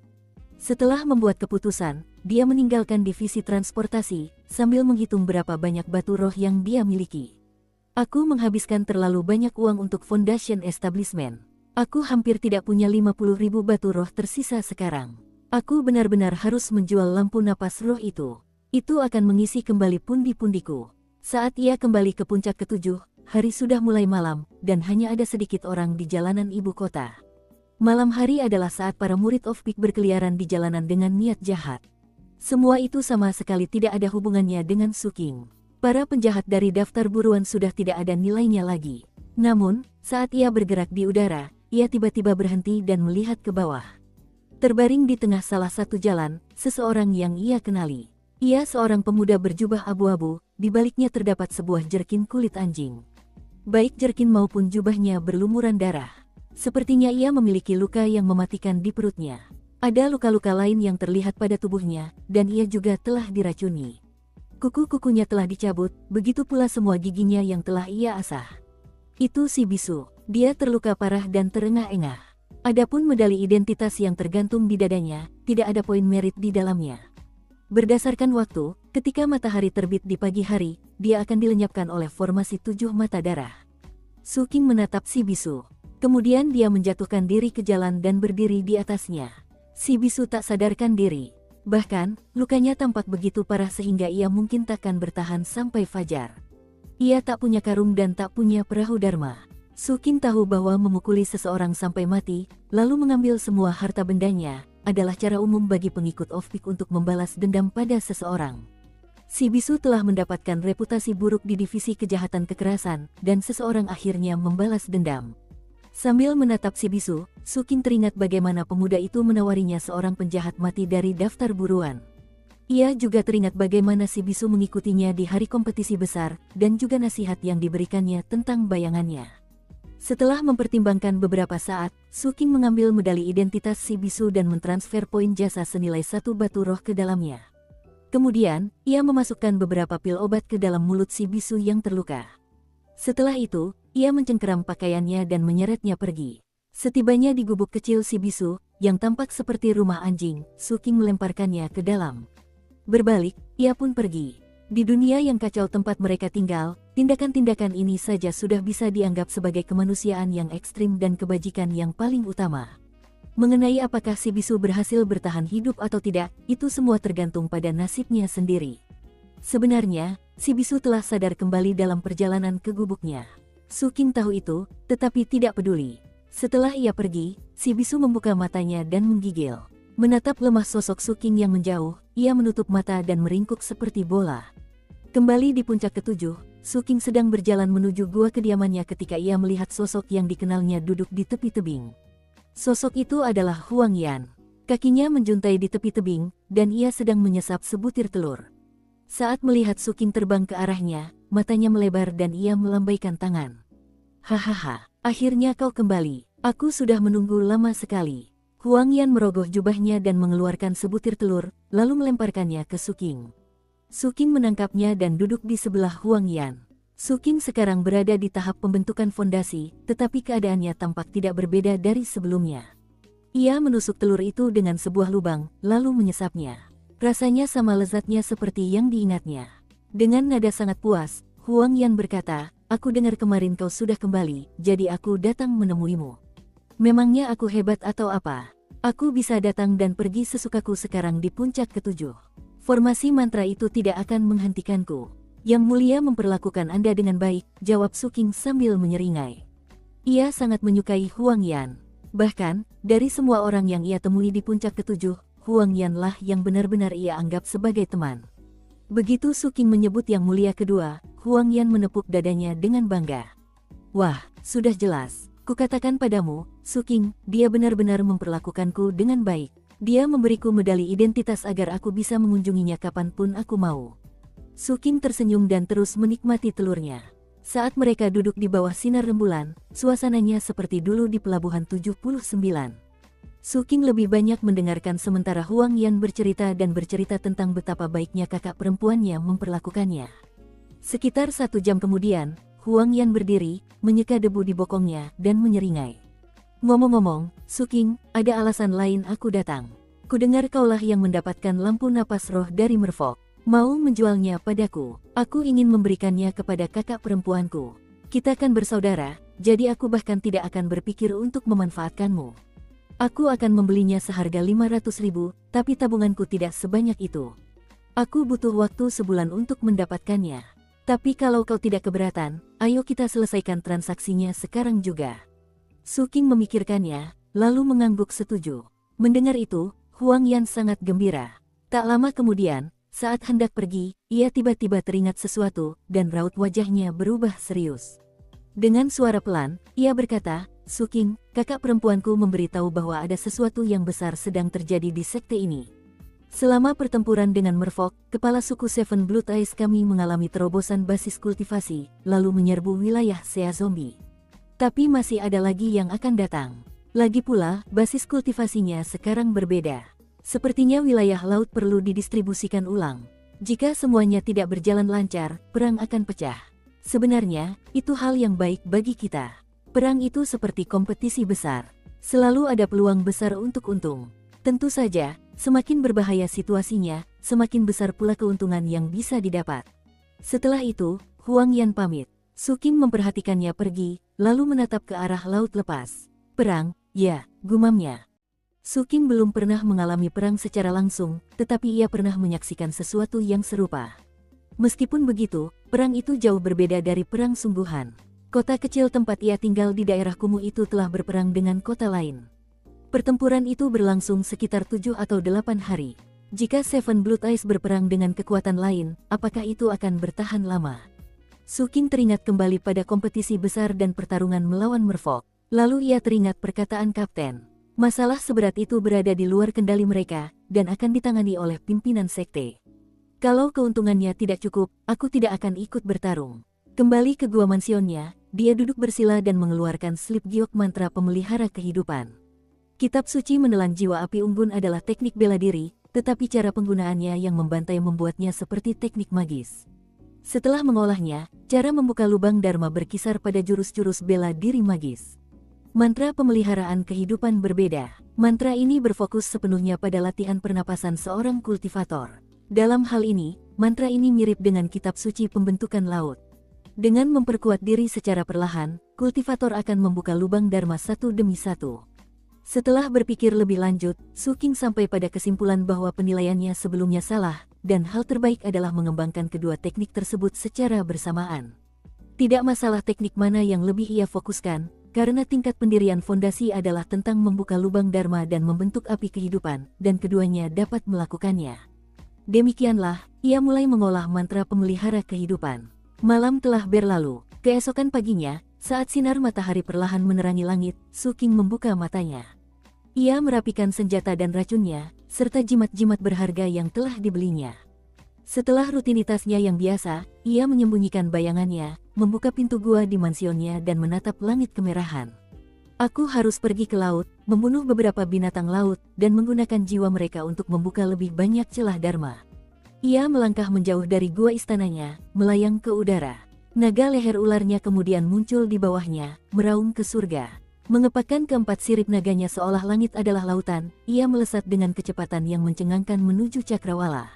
A: Setelah membuat keputusan, dia meninggalkan divisi transportasi, sambil menghitung berapa banyak batu roh yang dia miliki. Aku menghabiskan terlalu banyak uang untuk Foundation Establishment. Aku hampir tidak punya 50.000 batu roh tersisa sekarang. Aku benar-benar harus menjual lampu napas roh itu. Itu akan mengisi kembali pundi-pundiku. Saat ia kembali ke Puncak Ketujuh, hari sudah mulai malam, dan hanya ada sedikit orang di jalanan ibu kota. Malam hari adalah saat para murid of Peak berkeliaran di jalanan dengan niat jahat. Semua itu sama sekali tidak ada hubungannya dengan Su Qing. Para penjahat dari daftar buruan sudah tidak ada nilainya lagi. Namun, saat ia bergerak di udara, ia tiba-tiba berhenti dan melihat ke bawah. Terbaring di tengah salah satu jalan, seseorang yang ia kenali. Ia seorang pemuda berjubah abu-abu, di baliknya terdapat sebuah jerkin kulit anjing. Baik jerkin maupun jubahnya berlumuran darah. Sepertinya ia memiliki luka yang mematikan di perutnya. Ada luka-luka lain yang terlihat pada tubuhnya, dan ia juga telah diracuni. Kuku-kukunya telah dicabut, begitu pula semua giginya yang telah ia asah. Itu si bisu, dia terluka parah dan terengah-engah. Adapun medali identitas yang tergantung di dadanya, tidak ada poin merit di dalamnya. Berdasarkan waktu, ketika matahari terbit di pagi hari, dia akan dilenyapkan oleh formasi 7 mata darah. Su Qing menatap si bisu. Kemudian dia menjatuhkan diri ke jalan dan berdiri di atasnya. Si bisu tak sadarkan diri. Bahkan, lukanya tampak begitu parah sehingga ia mungkin takkan bertahan sampai fajar. Ia tak punya karung dan tak punya perahu Dharma. Su Qing tahu bahwa memukuli seseorang sampai mati, lalu mengambil semua harta bendanya, adalah cara umum bagi pengikut of Peak untuk membalas dendam pada seseorang. Si bisu telah mendapatkan reputasi buruk di divisi kejahatan kekerasan, dan seseorang akhirnya membalas dendam. Sambil menatap si bisu, Su King teringat bagaimana pemuda itu menawarinya seorang penjahat mati dari daftar buruan. Ia juga teringat bagaimana si bisu mengikutinya di hari kompetisi besar, dan juga nasihat yang diberikannya tentang bayangannya. Setelah mempertimbangkan beberapa saat, Su King mengambil medali identitas si bisu dan mentransfer poin jasa senilai 1 batu roh ke dalamnya. Kemudian, ia memasukkan beberapa pil obat ke dalam mulut si bisu yang terluka. Setelah itu, ia mencengkeram pakaiannya dan menyeretnya pergi. Setibanya di gubuk kecil si bisu, yang tampak seperti rumah anjing, Su King melemparkannya ke dalam. Berbalik, ia pun pergi. Di dunia yang kacau tempat mereka tinggal, tindakan-tindakan ini saja sudah bisa dianggap sebagai kemanusiaan yang ekstrim dan kebajikan yang paling utama. Mengenai apakah si bisu berhasil bertahan hidup atau tidak, itu semua tergantung pada nasibnya sendiri. Sebenarnya, si bisu telah sadar kembali dalam perjalanan ke gubuknya. Su King tahu itu, tetapi tidak peduli. Setelah ia pergi, si bisu membuka matanya dan menggigil. Menatap lemah sosok Su King yang menjauh, ia menutup mata dan meringkuk seperti bola. Kembali di puncak ketujuh, Su King sedang berjalan menuju gua kediamannya ketika ia melihat sosok yang dikenalnya duduk di tepi tebing. Sosok itu adalah Huang Yan. Kakinya menjuntai di tepi tebing, dan ia sedang menyesap sebutir telur. Saat melihat Su King terbang ke arahnya, matanya melebar dan ia melambaikan tangan. Hahaha, akhirnya kau kembali. Aku sudah menunggu lama sekali. Huang Yan merogoh jubahnya dan mengeluarkan sebutir telur, lalu melemparkannya ke Su King. Su King menangkapnya dan duduk di sebelah Huang Yan. Su King sekarang berada di tahap pembentukan fondasi, tetapi keadaannya tampak tidak berbeda dari sebelumnya. Ia menusuk telur itu dengan sebuah lubang, lalu menyesapnya. Rasanya sama lezatnya seperti yang diingatnya. Dengan nada sangat puas, Huang Yan berkata, "Aku dengar kemarin kau sudah kembali, jadi aku datang menemuimu. Memangnya aku hebat atau apa? Aku bisa datang dan pergi sesukaku sekarang di puncak ketujuh. Formasi mantra itu tidak akan menghentikanku. Yang mulia memperlakukan Anda dengan baik," jawab Su King sambil menyeringai. Ia sangat menyukai Huang Yan. Bahkan, dari semua orang yang ia temui di puncak ketujuh, Huang Yan lah yang benar-benar ia anggap sebagai teman. Begitu Su King menyebut yang mulia kedua, Huang Yan menepuk dadanya dengan bangga. "Wah, sudah jelas. Kukatakan padamu, Su King, dia benar-benar memperlakukanku dengan baik. Dia memberiku medali identitas agar aku bisa mengunjunginya kapanpun aku mau." Su King tersenyum dan terus menikmati telurnya. Saat mereka duduk di bawah sinar rembulan, suasananya seperti dulu di Pelabuhan 79. Su King lebih banyak mendengarkan sementara Huang Yan bercerita tentang betapa baiknya kakak perempuannya memperlakukannya. Sekitar 1 jam kemudian, Huang Yan berdiri, menyeka debu di bokongnya, dan menyeringai. "Ngomong-ngomong, Su King, ada alasan lain aku datang. Kudengar kaulah yang mendapatkan lampu napas roh dari Merfolk. Mau menjualnya padaku. Aku ingin memberikannya kepada kakak perempuanku. Kita kan bersaudara, jadi aku bahkan tidak akan berpikir untuk memanfaatkanmu. Aku akan membelinya seharga 500.000, tapi tabunganku tidak sebanyak itu. Aku butuh waktu sebulan untuk mendapatkannya. Tapi kalau kau tidak keberatan, ayo kita selesaikan transaksinya sekarang juga." Su King memikirkannya, lalu mengangguk setuju. Mendengar itu, Huang Yan sangat gembira. Tak lama kemudian, saat hendak pergi, ia tiba-tiba teringat sesuatu, dan raut wajahnya berubah serius. Dengan suara pelan, ia berkata, "Su King, kakak perempuanku memberitahu bahwa ada sesuatu yang besar sedang terjadi di sekte ini. Selama pertempuran dengan Merfolk, kepala suku Seven Blood Eyes kami mengalami terobosan basis kultivasi, lalu menyerbu wilayah Sea Zombie. Tapi masih ada lagi yang akan datang. Lagi pula, basis kultivasinya sekarang berbeda. Sepertinya wilayah laut perlu didistribusikan ulang. Jika semuanya tidak berjalan lancar, perang akan pecah. Sebenarnya, itu hal yang baik bagi kita. Perang itu seperti kompetisi besar. Selalu ada peluang besar untuk untung. Tentu saja, semakin berbahaya situasinya, semakin besar pula keuntungan yang bisa didapat." Setelah itu, Huang Yan pamit. Su King memperhatikannya pergi, lalu menatap ke arah laut lepas. "Perang, ya," gumamnya. Su King belum pernah mengalami perang secara langsung, tetapi ia pernah menyaksikan sesuatu yang serupa. Meskipun begitu, perang itu jauh berbeda dari perang sungguhan. Kota kecil tempat ia tinggal di daerah kumuh itu telah berperang dengan kota lain. Pertempuran itu berlangsung sekitar 7 atau 8 hari. Jika Seven Blood Eyes berperang dengan kekuatan lain, apakah itu akan bertahan lama? Su King teringat kembali pada kompetisi besar dan pertarungan melawan Merfolk. Lalu ia teringat perkataan kapten. Masalah seberat itu berada di luar kendali mereka, dan akan ditangani oleh pimpinan sekte. Kalau keuntungannya tidak cukup, aku tidak akan ikut bertarung. Kembali ke gua mansionnya, dia duduk bersila dan mengeluarkan slip giok mantra pemelihara kehidupan. Kitab suci menelan jiwa api unggun adalah teknik bela diri, tetapi cara penggunaannya yang membantai membuatnya seperti teknik magis. Setelah mengolahnya, cara membuka lubang dharma berkisar pada jurus-jurus bela diri magis. Mantra pemeliharaan kehidupan berbeda. Mantra ini berfokus sepenuhnya pada latihan pernapasan seorang kultivator. Dalam hal ini, mantra ini mirip dengan kitab suci pembentukan laut. Dengan memperkuat diri secara perlahan, kultivator akan membuka lubang dharma satu demi satu. Setelah berpikir lebih lanjut, Su King sampai pada kesimpulan bahwa penilaiannya sebelumnya salah, dan hal terbaik adalah mengembangkan kedua teknik tersebut secara bersamaan. Tidak masalah teknik mana yang lebih ia fokuskan, karena tingkat pendirian fondasi adalah tentang membuka lubang dharma dan membentuk api kehidupan, dan keduanya dapat melakukannya. Demikianlah, ia mulai mengolah mantra pemelihara kehidupan. Malam telah berlalu, keesokan paginya, saat sinar matahari perlahan menerangi langit, Su King membuka matanya. Ia merapikan senjata dan racunnya, serta jimat-jimat berharga yang telah dibelinya. Setelah rutinitasnya yang biasa, ia menyembunyikan bayangannya, membuka pintu gua di mansionnya dan menatap langit kemerahan. Aku harus pergi ke laut, membunuh beberapa binatang laut, dan menggunakan jiwa mereka untuk membuka lebih banyak celah dharma. Ia melangkah menjauh dari gua istananya, melayang ke udara. Naga leher ularnya kemudian muncul di bawahnya, meraung ke surga. Mengepakkan keempat sirip naganya seolah langit adalah lautan, ia melesat dengan kecepatan yang mencengangkan menuju cakrawala.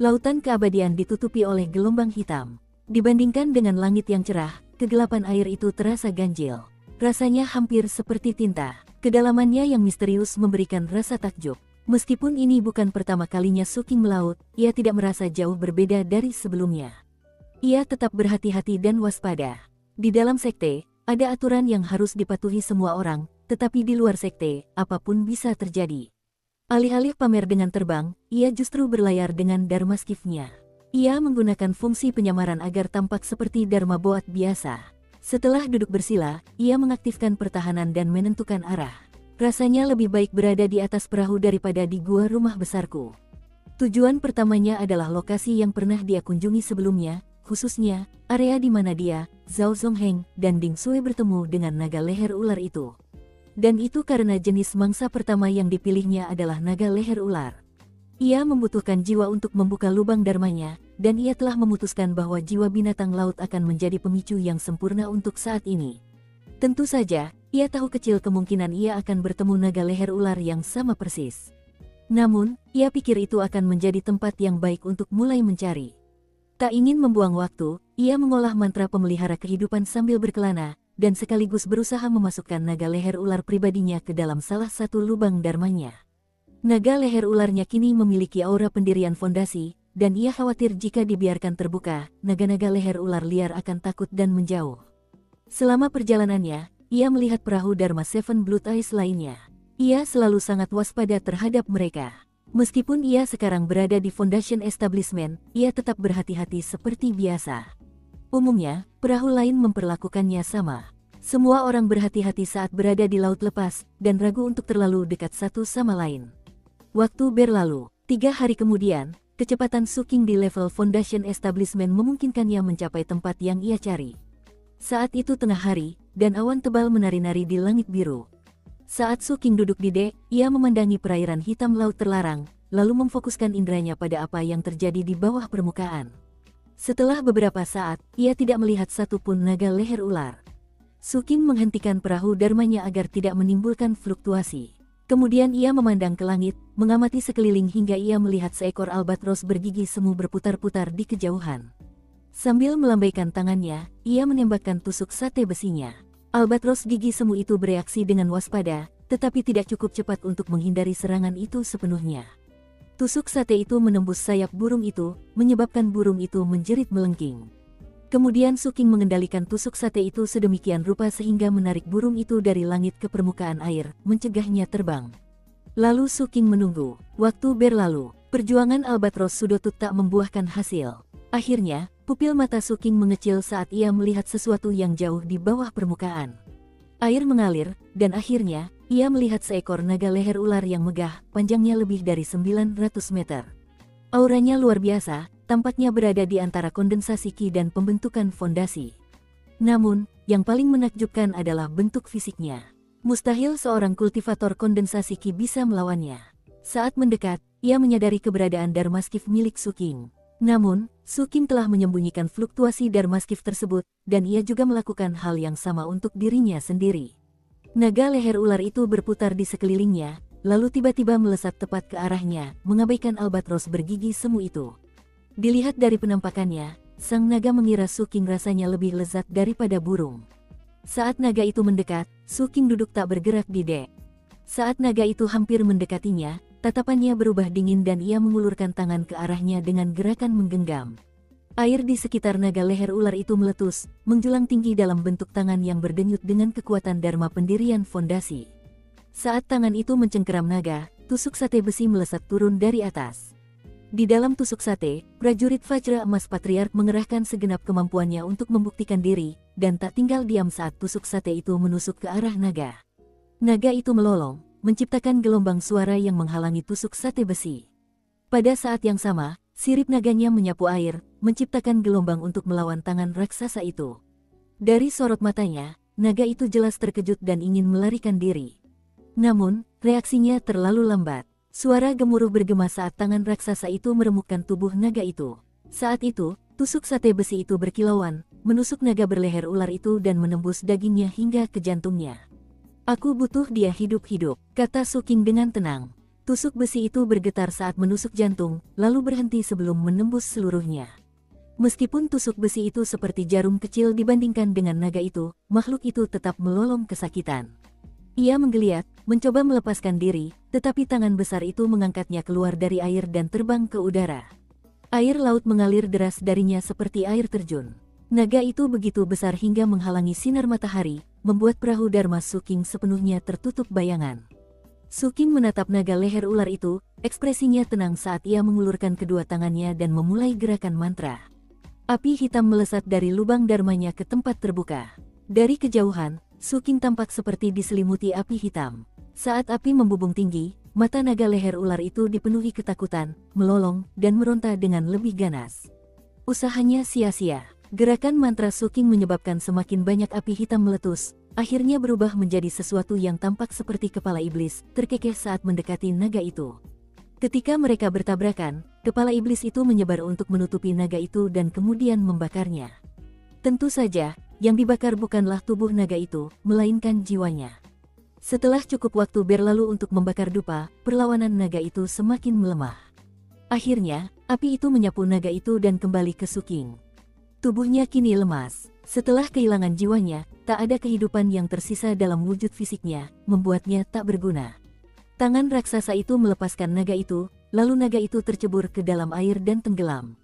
A: Lautan keabadian ditutupi oleh gelombang hitam. Dibandingkan dengan langit yang cerah, kegelapan air itu terasa ganjil. Rasanya hampir seperti tinta. Kedalamannya yang misterius memberikan rasa takjub. Meskipun ini bukan pertama kalinya Su King melaut, ia tidak merasa jauh berbeda dari sebelumnya. Ia tetap berhati-hati dan waspada. Di dalam sekte, ada aturan yang harus dipatuhi semua orang, tetapi di luar sekte, apapun bisa terjadi. Alih-alih pamer dengan terbang, ia justru berlayar dengan dharma skiff-nya. Ia menggunakan fungsi penyamaran agar tampak seperti dharma boat biasa. Setelah duduk bersila, ia mengaktifkan pertahanan dan menentukan arah. Rasanya lebih baik berada di atas perahu daripada di gua rumah besarku. Tujuan pertamanya adalah lokasi yang pernah dia kunjungi sebelumnya, khususnya area di mana dia, Zhao Zongheng, dan Ding Sui bertemu dengan naga leher ular itu. Dan itu karena jenis mangsa pertama yang dipilihnya adalah naga leher ular. Ia membutuhkan jiwa untuk membuka lubang dharmanya, dan ia telah memutuskan bahwa jiwa binatang laut akan menjadi pemicu yang sempurna untuk saat ini. Tentu saja, ia tahu kecil kemungkinan ia akan bertemu naga leher ular yang sama persis. Namun, ia pikir itu akan menjadi tempat yang baik untuk mulai mencari. Tak ingin membuang waktu, ia mengolah mantra pemelihara kehidupan sambil berkelana, dan sekaligus berusaha memasukkan naga leher ular pribadinya ke dalam salah satu lubang dharmanya. Naga leher ularnya kini memiliki aura pendirian fondasi, dan ia khawatir jika dibiarkan terbuka, naga-naga leher ular liar akan takut dan menjauh. Selama perjalanannya, ia melihat perahu Dharma Seven Blood Eyes lainnya. Ia selalu sangat waspada terhadap mereka. Meskipun ia sekarang berada di Foundation Establishment, ia tetap berhati-hati seperti biasa. Umumnya, perahu lain memperlakukannya sama. Semua orang berhati-hati saat berada di laut lepas, dan ragu untuk terlalu dekat satu sama lain. Waktu berlalu, 3 hari kemudian, kecepatan Su King di level Foundation Establishment memungkinkannya mencapai tempat yang ia cari. Saat itu tengah hari, dan awan tebal menari-nari di langit biru. Saat Su King duduk di dek, ia memandangi perairan hitam laut terlarang, lalu memfokuskan inderanya pada apa yang terjadi di bawah permukaan. Setelah beberapa saat, ia tidak melihat satupun naga leher ular. Su King menghentikan perahu dharmanya agar tidak menimbulkan fluktuasi. Kemudian ia memandang ke langit, mengamati sekeliling hingga ia melihat seekor albatros bergigi semu berputar-putar di kejauhan. Sambil melambaikan tangannya, ia menembakkan tusuk sate besinya. Albatros gigi semu itu bereaksi dengan waspada, tetapi tidak cukup cepat untuk menghindari serangan itu sepenuhnya. Tusuk sate itu menembus sayap burung itu, menyebabkan burung itu menjerit melengking. Kemudian Su King mengendalikan tusuk sate itu sedemikian rupa sehingga menarik burung itu dari langit ke permukaan air, mencegahnya terbang. Lalu Su King menunggu. Waktu berlalu, perjuangan albatros sudotut tak membuahkan hasil. Akhirnya, pupil mata Su King mengecil saat ia melihat sesuatu yang jauh di bawah permukaan. Air mengalir, dan akhirnya, ia melihat seekor naga leher ular yang megah, panjangnya lebih dari 900 meter. Auranya luar biasa, tampaknya berada di antara kondensasi ki dan pembentukan fondasi. Namun, yang paling menakjubkan adalah bentuk fisiknya. Mustahil seorang kultivator kondensasi ki bisa melawannya. Saat mendekat, ia menyadari keberadaan Dharmaskiff milik Su King. Namun, Su King telah menyembunyikan fluktuasi Dharmaskiff tersebut, dan ia juga melakukan hal yang sama untuk dirinya sendiri. Naga leher ular itu berputar di sekelilingnya, lalu tiba-tiba melesat tepat ke arahnya, mengabaikan albatros bergigi semu itu. Dilihat dari penampakannya, sang naga mengira Su King rasanya lebih lezat daripada burung. Saat naga itu mendekat, Su King duduk tak bergerak di dek. Saat naga itu hampir mendekatinya, tatapannya berubah dingin dan ia mengulurkan tangan ke arahnya dengan gerakan menggenggam. Air di sekitar naga leher ular itu meletus, menjulang tinggi dalam bentuk tangan yang berdenyut dengan kekuatan dharma pendirian fondasi. Saat tangan itu mencengkeram naga, tusuk sate besi melesat turun dari atas. Di dalam tusuk sate, prajurit Vajra Emas Patriark mengerahkan segenap kemampuannya untuk membuktikan diri, dan tak tinggal diam saat tusuk sate itu menusuk ke arah naga. Naga itu melolong, menciptakan gelombang suara yang menghalangi tusuk sate besi. Pada saat yang sama, sirip naganya menyapu air, menciptakan gelombang untuk melawan tangan raksasa itu. Dari sorot matanya, naga itu jelas terkejut dan ingin melarikan diri. Namun, reaksinya terlalu lambat. Suara gemuruh bergema saat tangan raksasa itu meremukkan tubuh naga itu. Saat itu, tusuk sate besi itu berkilauan, menusuk naga berleher ular itu dan menembus dagingnya hingga ke jantungnya. "Aku butuh dia hidup-hidup," kata Su King dengan tenang. Tusuk besi itu bergetar saat menusuk jantung, lalu berhenti sebelum menembus seluruhnya. Meskipun tusuk besi itu seperti jarum kecil dibandingkan dengan naga itu, makhluk itu tetap melolong kesakitan. Ia menggeliat, mencoba melepaskan diri, tetapi tangan besar itu mengangkatnya keluar dari air dan terbang ke udara. Air laut mengalir deras darinya seperti air terjun. Naga itu begitu besar hingga menghalangi sinar matahari, membuat perahu Dharma Su King sepenuhnya tertutup bayangan. Su King menatap naga leher ular itu, ekspresinya tenang saat ia mengulurkan kedua tangannya dan memulai gerakan mantra. Api hitam melesat dari lubang dharmanya ke tempat terbuka. Dari kejauhan, Su King tampak seperti diselimuti api hitam. Saat api membubung tinggi, mata naga leher ular itu dipenuhi ketakutan, melolong, dan meronta dengan lebih ganas. Usahanya sia-sia. Gerakan mantra Su King menyebabkan semakin banyak api hitam meletus, akhirnya berubah menjadi sesuatu yang tampak seperti kepala iblis, terkekeh saat mendekati naga itu. Ketika mereka bertabrakan, kepala iblis itu menyebar untuk menutupi naga itu dan kemudian membakarnya. Tentu saja, yang dibakar bukanlah tubuh naga itu, melainkan jiwanya. Setelah cukup waktu berlalu untuk membakar dupa, perlawanan naga itu semakin melemah. Akhirnya, api itu menyapu naga itu dan kembali ke Su King. Tubuhnya kini lemas. Setelah kehilangan jiwanya, tak ada kehidupan yang tersisa dalam wujud fisiknya, membuatnya tak berguna. Tangan raksasa itu melepaskan naga itu, lalu naga itu tercebur ke dalam air dan tenggelam.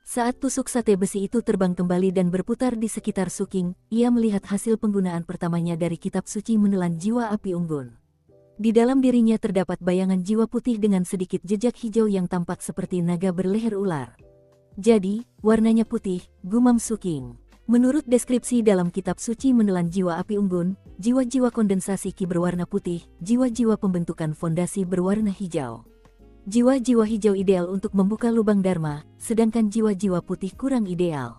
A: Saat tusuk sate besi itu terbang kembali dan berputar di sekitar Su King, ia melihat hasil penggunaan pertamanya dari kitab suci menelan jiwa api unggun. Di dalam dirinya terdapat bayangan jiwa putih dengan sedikit jejak hijau yang tampak seperti naga berleher ular. "Jadi, warnanya putih," gumam Su King. Menurut deskripsi dalam kitab suci menelan jiwa api unggun, jiwa-jiwa kondensasi ki berwarna putih, jiwa-jiwa pembentukan fondasi berwarna hijau. Jiwa-jiwa hijau ideal untuk membuka lubang dharma, sedangkan jiwa-jiwa putih kurang ideal.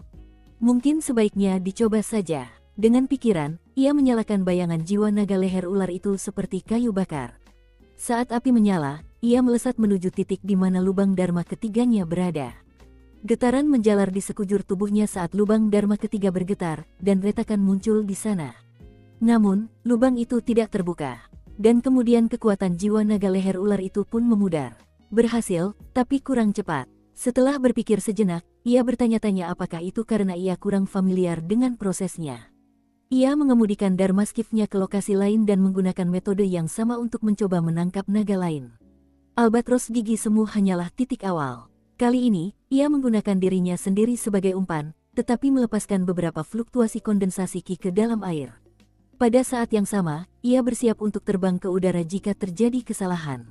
A: Mungkin sebaiknya dicoba saja. Dengan pikiran, ia menyalakan bayangan jiwa naga leher ular itu seperti kayu bakar. Saat api menyala, ia melesat menuju titik di mana lubang dharma ketiganya berada. Getaran menjalar di sekujur tubuhnya saat lubang dharma ketiga bergetar, dan retakan muncul di sana. Namun, lubang itu tidak terbuka. Dan kemudian kekuatan jiwa naga leher ular itu pun memudar. Berhasil, tapi kurang cepat. Setelah berpikir sejenak, ia bertanya-tanya apakah itu karena ia kurang familiar dengan prosesnya. Ia mengemudikan Dharmaskiff-nya ke lokasi lain dan menggunakan metode yang sama untuk mencoba menangkap naga lain. Albatros gigi semu hanyalah titik awal. Kali ini, ia menggunakan dirinya sendiri sebagai umpan, tetapi melepaskan beberapa fluktuasi kondensasi ki ke dalam air. Pada saat yang sama, ia bersiap untuk terbang ke udara jika terjadi kesalahan.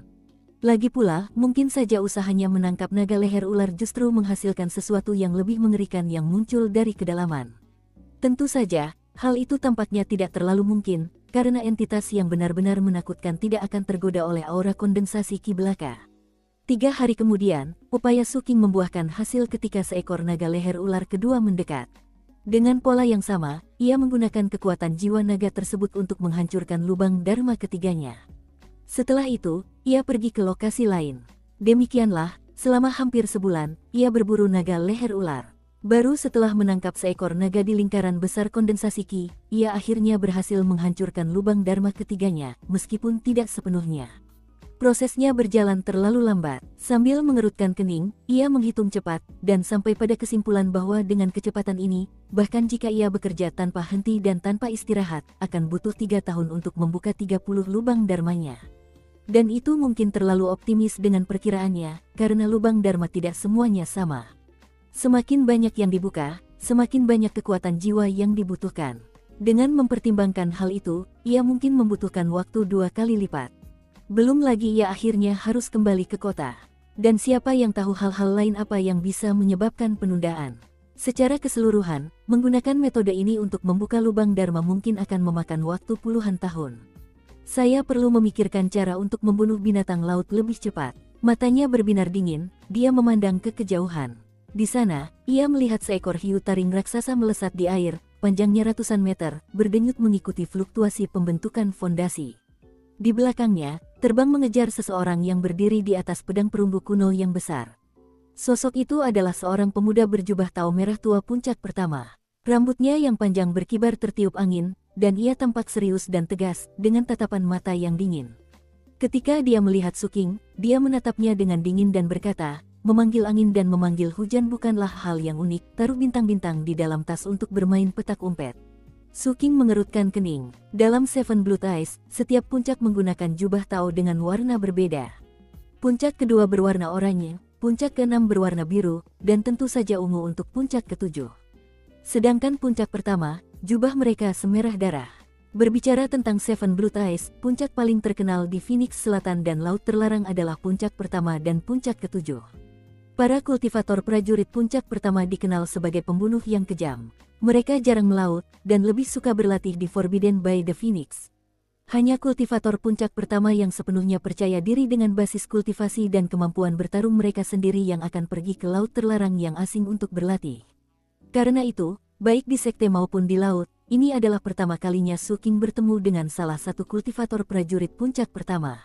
A: Lagi pula, mungkin saja usahanya menangkap naga leher ular justru menghasilkan sesuatu yang lebih mengerikan yang muncul dari kedalaman. Tentu saja, hal itu tampaknya tidak terlalu mungkin, karena entitas yang benar-benar menakutkan tidak akan tergoda oleh aura kondensasi ki belaka. 3 hari kemudian, upaya Suking membuahkan hasil ketika seekor naga leher ular kedua mendekat. Dengan pola yang sama, ia menggunakan kekuatan jiwa naga tersebut untuk menghancurkan lubang dharma ketiganya. Setelah itu, ia pergi ke lokasi lain. Demikianlah, selama hampir sebulan, ia berburu naga leher ular. Baru setelah menangkap seekor naga di lingkaran besar kondensasi ki, ia akhirnya berhasil menghancurkan lubang dharma ketiganya, meskipun tidak sepenuhnya. Prosesnya berjalan terlalu lambat. Sambil mengerutkan kening, ia menghitung cepat, dan sampai pada kesimpulan bahwa dengan kecepatan ini, bahkan jika ia bekerja tanpa henti dan tanpa istirahat, akan butuh 3 tahun untuk membuka 30 lubang dharmanya. Dan itu mungkin terlalu optimis dengan perkiraannya, karena lubang dharma tidak semuanya sama. Semakin banyak yang dibuka, semakin banyak kekuatan jiwa yang dibutuhkan. Dengan mempertimbangkan hal itu, ia mungkin membutuhkan waktu 2 kali lipat. Belum lagi ia akhirnya harus kembali ke kota. Dan siapa yang tahu hal-hal lain apa yang bisa menyebabkan penundaan. Secara keseluruhan, menggunakan metode ini untuk membuka lubang dharma mungkin akan memakan waktu puluhan tahun. Saya perlu memikirkan cara untuk membunuh binatang laut lebih cepat. Matanya berbinar dingin, dia memandang ke kejauhan. Di sana, ia melihat seekor hiu taring raksasa melesat di air, panjangnya ratusan meter, berdenyut mengikuti fluktuasi pembentukan fondasi. Di belakangnya, terbang mengejar seseorang yang berdiri di atas pedang perunggu kuno yang besar. Sosok itu adalah seorang pemuda berjubah tau merah tua puncak pertama. Rambutnya yang panjang berkibar tertiup angin, dan ia tampak serius dan tegas, dengan tatapan mata yang dingin. Ketika dia melihat Suking, dia menatapnya dengan dingin dan berkata, "Memanggil angin dan memanggil hujan bukanlah hal yang unik, taruh bintang-bintang di dalam tas untuk bermain petak umpet." Suking mengerutkan kening. Dalam Seven Blood Eyes, setiap puncak menggunakan jubah tau dengan warna berbeda. Puncak kedua berwarna oranye, puncak keenam berwarna biru, dan tentu saja ungu untuk puncak ketujuh. Sedangkan puncak pertama, jubah mereka semerah darah. Berbicara tentang Seven Blood Eyes, puncak paling terkenal di Phoenix Selatan dan Laut Terlarang adalah puncak pertama dan puncak ketujuh. Para kultivator prajurit puncak pertama dikenal sebagai pembunuh yang kejam. Mereka jarang melaut, dan lebih suka berlatih di Forbidden by the Phoenix. Hanya kultivator puncak pertama yang sepenuhnya percaya diri dengan basis kultivasi dan kemampuan bertarung mereka sendiri yang akan pergi ke Laut Terlarang yang asing untuk berlatih. Karena itu, baik di sekte maupun di laut, ini adalah pertama kalinya Suking bertemu dengan salah satu kultivator prajurit puncak pertama.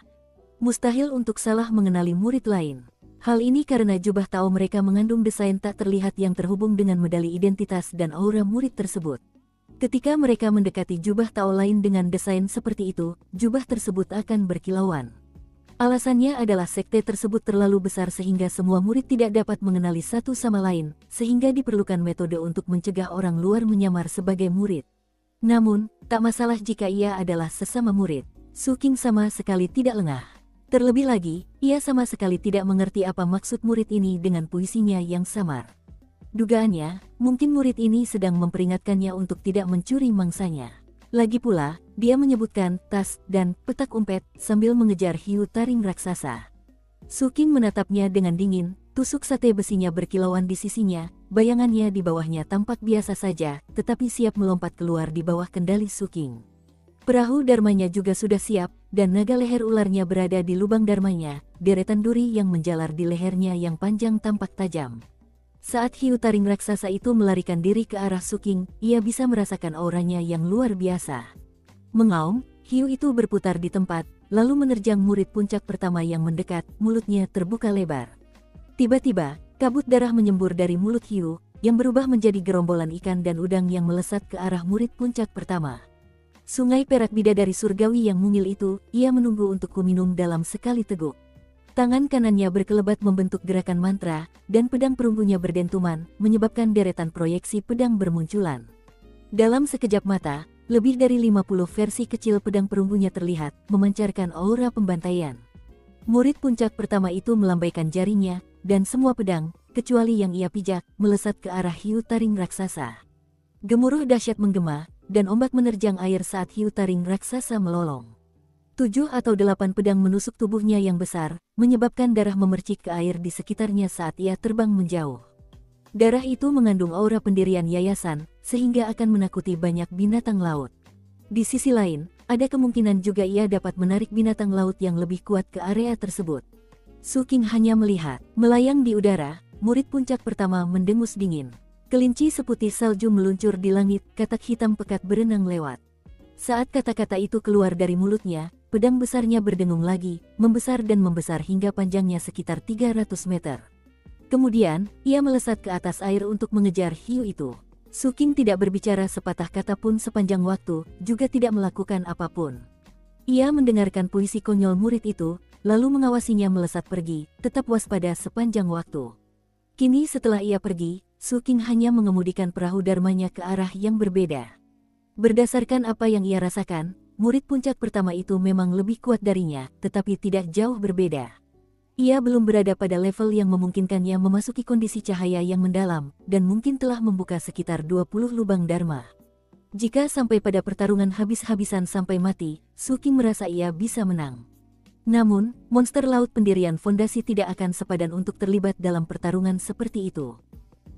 A: Mustahil untuk salah mengenali murid lain. Hal ini karena jubah tau mereka mengandung desain tak terlihat yang terhubung dengan medali identitas dan aura murid tersebut. Ketika mereka mendekati jubah tau lain dengan desain seperti itu, jubah tersebut akan berkilauan. Alasannya adalah sekte tersebut terlalu besar sehingga semua murid tidak dapat mengenali satu sama lain, sehingga diperlukan metode untuk mencegah orang luar menyamar sebagai murid. Namun, tak masalah jika ia adalah sesama murid. Suking sama sekali tidak lengah. Terlebih lagi, ia sama sekali tidak mengerti apa maksud murid ini dengan puisinya yang samar. Dugaannya, mungkin murid ini sedang memperingatkannya untuk tidak mencuri mangsanya. Lagi pula, dia menyebutkan tas dan petak umpet sambil mengejar hiu taring raksasa. Suking menatapnya dengan dingin, tusuk sate besinya berkilauan di sisinya, bayangannya di bawahnya tampak biasa saja, tetapi siap melompat keluar di bawah kendali Suking. Perahu dharmanya juga sudah siap, dan naga leher ularnya berada di lubang dharmanya, deretan duri yang menjalar di lehernya yang panjang tampak tajam. Saat hiu taring raksasa itu melarikan diri ke arah Suking, ia bisa merasakan auranya yang luar biasa. Mengaum, hiu itu berputar di tempat, lalu menerjang murid puncak pertama yang mendekat, mulutnya terbuka lebar. Tiba-tiba, kabut darah menyembur dari mulut hiu, yang berubah menjadi gerombolan ikan dan udang yang melesat ke arah murid puncak pertama. Sungai perak bidadari surgawi yang mungil itu, ia menunggu untuk kuminum dalam sekali teguk. Tangan kanannya berkelebat membentuk gerakan mantra, dan pedang perunggunya berdentuman, menyebabkan deretan proyeksi pedang bermunculan. Dalam sekejap mata, lebih dari 50 versi kecil pedang perunggunya terlihat, memancarkan aura pembantaian. Murid puncak pertama itu melambaikan jarinya, dan semua pedang, kecuali yang ia pijak, melesat ke arah hiu taring raksasa. Gemuruh dahsyat menggema, dan ombak menerjang air saat hiu taring raksasa melolong. 7 atau 8 pedang menusuk tubuhnya yang besar, menyebabkan darah memercik ke air di sekitarnya saat ia terbang menjauh. Darah itu mengandung aura pendirian yayasan, sehingga akan menakuti banyak binatang laut. Di sisi lain, ada kemungkinan juga ia dapat menarik binatang laut yang lebih kuat ke area tersebut. Su Qing hanya melihat. Melayang di udara, murid puncak pertama mendengus dingin. Kelinci seputih salju meluncur di langit, katak hitam pekat berenang lewat. Saat kata-kata itu keluar dari mulutnya, pedang besarnya berdengung lagi, membesar dan membesar hingga panjangnya sekitar 300 meter. Kemudian, ia melesat ke atas air untuk mengejar hiu itu. Su Qing tidak berbicara sepatah kata pun sepanjang waktu, juga tidak melakukan apapun. Ia mendengarkan puisi konyol murid itu, lalu mengawasinya melesat pergi, tetap waspada sepanjang waktu. Kini setelah ia pergi, Su Qing hanya mengemudikan perahu dharmanya ke arah yang berbeda. Berdasarkan apa yang ia rasakan, murid puncak pertama itu memang lebih kuat darinya, tetapi tidak jauh berbeda. Ia belum berada pada level yang memungkinkannya memasuki kondisi cahaya yang mendalam, dan mungkin telah membuka sekitar 20 lubang dharma. Jika sampai pada pertarungan habis-habisan sampai mati, Su Qing merasa ia bisa menang. Namun, monster laut pendirian fondasi tidak akan sepadan untuk terlibat dalam pertarungan seperti itu.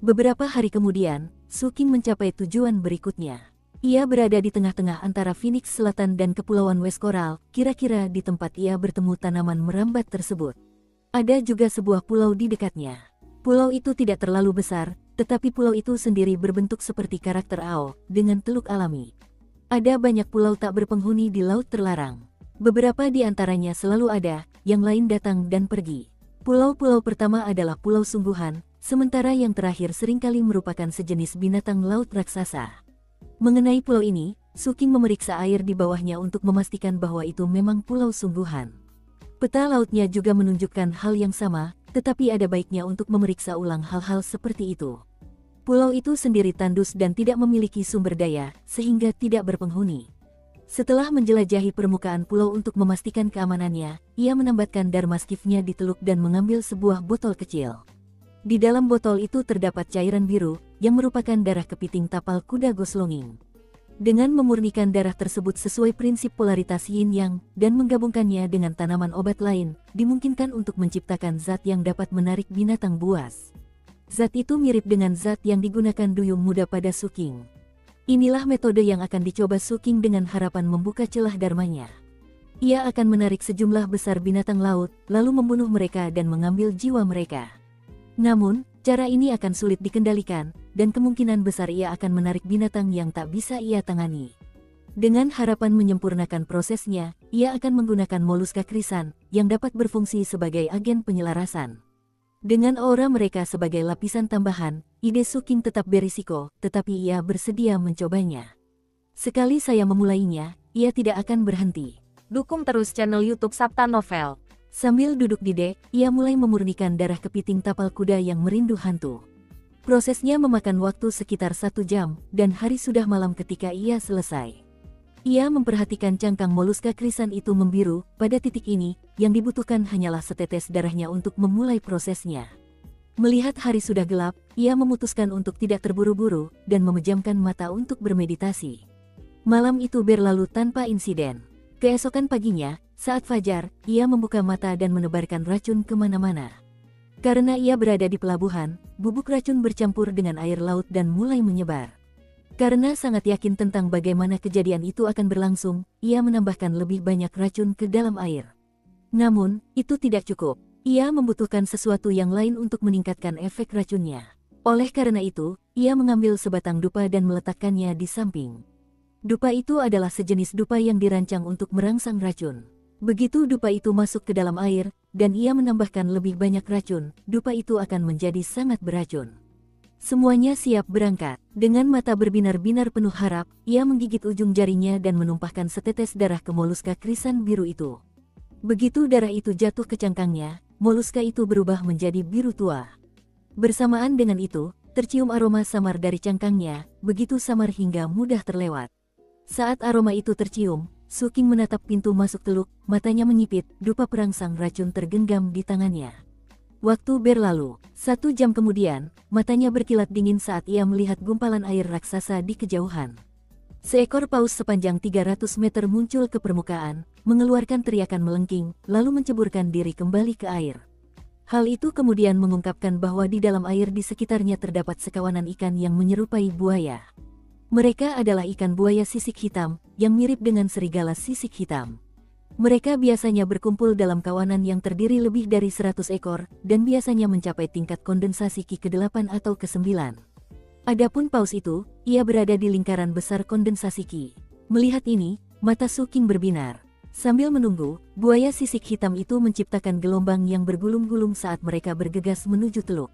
A: Beberapa hari kemudian, Su Qing mencapai tujuan berikutnya. Ia berada di tengah-tengah antara Phoenix Selatan dan Kepulauan West Coral, kira-kira di tempat ia bertemu tanaman merambat tersebut. Ada juga sebuah pulau di dekatnya. Pulau itu tidak terlalu besar, tetapi pulau itu sendiri berbentuk seperti karakter Ao, dengan teluk alami. Ada banyak pulau tak berpenghuni di Laut Terlarang. Beberapa di antaranya selalu ada, yang lain datang dan pergi. Pulau-pulau pertama adalah pulau sungguhan, sementara yang terakhir seringkali merupakan sejenis binatang laut raksasa. Mengenai pulau ini, Su Qing memeriksa air di bawahnya untuk memastikan bahwa itu memang pulau sungguhan. Peta lautnya juga menunjukkan hal yang sama, tetapi ada baiknya untuk memeriksa ulang hal-hal seperti itu. Pulau itu sendiri tandus dan tidak memiliki sumber daya, sehingga tidak berpenghuni. Setelah menjelajahi permukaan pulau untuk memastikan keamanannya, ia menambatkan darmaskifnya di teluk dan mengambil sebuah botol kecil. Di dalam botol itu terdapat cairan biru, yang merupakan darah kepiting tapal kuda Goslonging. Dengan memurnikan darah tersebut sesuai prinsip polaritas yin-yang, dan menggabungkannya dengan tanaman obat lain, dimungkinkan untuk menciptakan zat yang dapat menarik binatang buas. Zat itu mirip dengan zat yang digunakan duyung muda pada Su Qing. Inilah metode yang akan dicoba Su Qing dengan harapan membuka celah dharmanya. Ia akan menarik sejumlah besar binatang laut, lalu membunuh mereka dan mengambil jiwa mereka. Namun, cara ini akan sulit dikendalikan, dan kemungkinan besar ia akan menarik binatang yang tak bisa ia tangani. Dengan harapan menyempurnakan prosesnya, ia akan menggunakan moluska krisan, yang dapat berfungsi sebagai agen penyelarasan. Dengan aura mereka sebagai lapisan tambahan, ide Su Qing tetap berisiko, tetapi ia bersedia mencobanya. Sekali saya memulainya, ia tidak akan berhenti.
B: Dukung terus channel YouTube Sabta Novel.
A: Sambil duduk di dek, ia mulai memurnikan darah kepiting tapal kuda yang merindu hantu. Prosesnya memakan waktu sekitar 1 jam, dan hari sudah malam ketika ia selesai. Ia memperhatikan cangkang moluska krisan itu membiru. Pada titik ini, yang dibutuhkan hanyalah setetes darahnya untuk memulai prosesnya. Melihat hari sudah gelap, ia memutuskan untuk tidak terburu-buru, dan memejamkan mata untuk bermeditasi. Malam itu berlalu tanpa insiden. Keesokan paginya, saat fajar, ia membuka mata dan menebarkan racun kemana-mana. Karena ia berada di pelabuhan, bubuk racun bercampur dengan air laut dan mulai menyebar. Karena sangat yakin tentang bagaimana kejadian itu akan berlangsung, ia menambahkan lebih banyak racun ke dalam air. Namun, itu tidak cukup. Ia membutuhkan sesuatu yang lain untuk meningkatkan efek racunnya. Oleh karena itu, ia mengambil sebatang dupa dan meletakkannya di samping. Dupa itu adalah sejenis dupa yang dirancang untuk merangsang racun. Begitu dupa itu masuk ke dalam air, dan ia menambahkan lebih banyak racun, dupa itu akan menjadi sangat beracun. Semuanya siap berangkat. Dengan mata berbinar-binar penuh harap, ia menggigit ujung jarinya dan menumpahkan setetes darah ke moluska krisan biru itu. Begitu darah itu jatuh ke cangkangnya, moluska itu berubah menjadi biru tua. Bersamaan dengan itu, tercium aroma samar dari cangkangnya, begitu samar hingga mudah terlewat. Saat aroma itu tercium, Su Qing menatap pintu masuk teluk, matanya menyipit, dupa perangsang racun tergenggam di tangannya. Waktu berlalu. 1 jam kemudian, matanya berkilat dingin saat ia melihat gumpalan air raksasa di kejauhan. Seekor paus sepanjang 300 meter muncul ke permukaan, mengeluarkan teriakan melengking, lalu menceburkan diri kembali ke air. Hal itu kemudian mengungkapkan bahwa di dalam air di sekitarnya terdapat sekawanan ikan yang menyerupai buaya. Mereka adalah ikan buaya sisik hitam, yang mirip dengan serigala sisik hitam. Mereka biasanya berkumpul dalam kawanan yang terdiri lebih dari 100 ekor, dan biasanya mencapai tingkat kondensasi Ki ke-8 atau ke-9. Adapun paus itu, ia berada di lingkaran besar kondensasi Ki. Melihat ini, mata Su King berbinar. Sambil menunggu, buaya sisik hitam itu menciptakan gelombang yang bergulung-gulung saat mereka bergegas menuju teluk.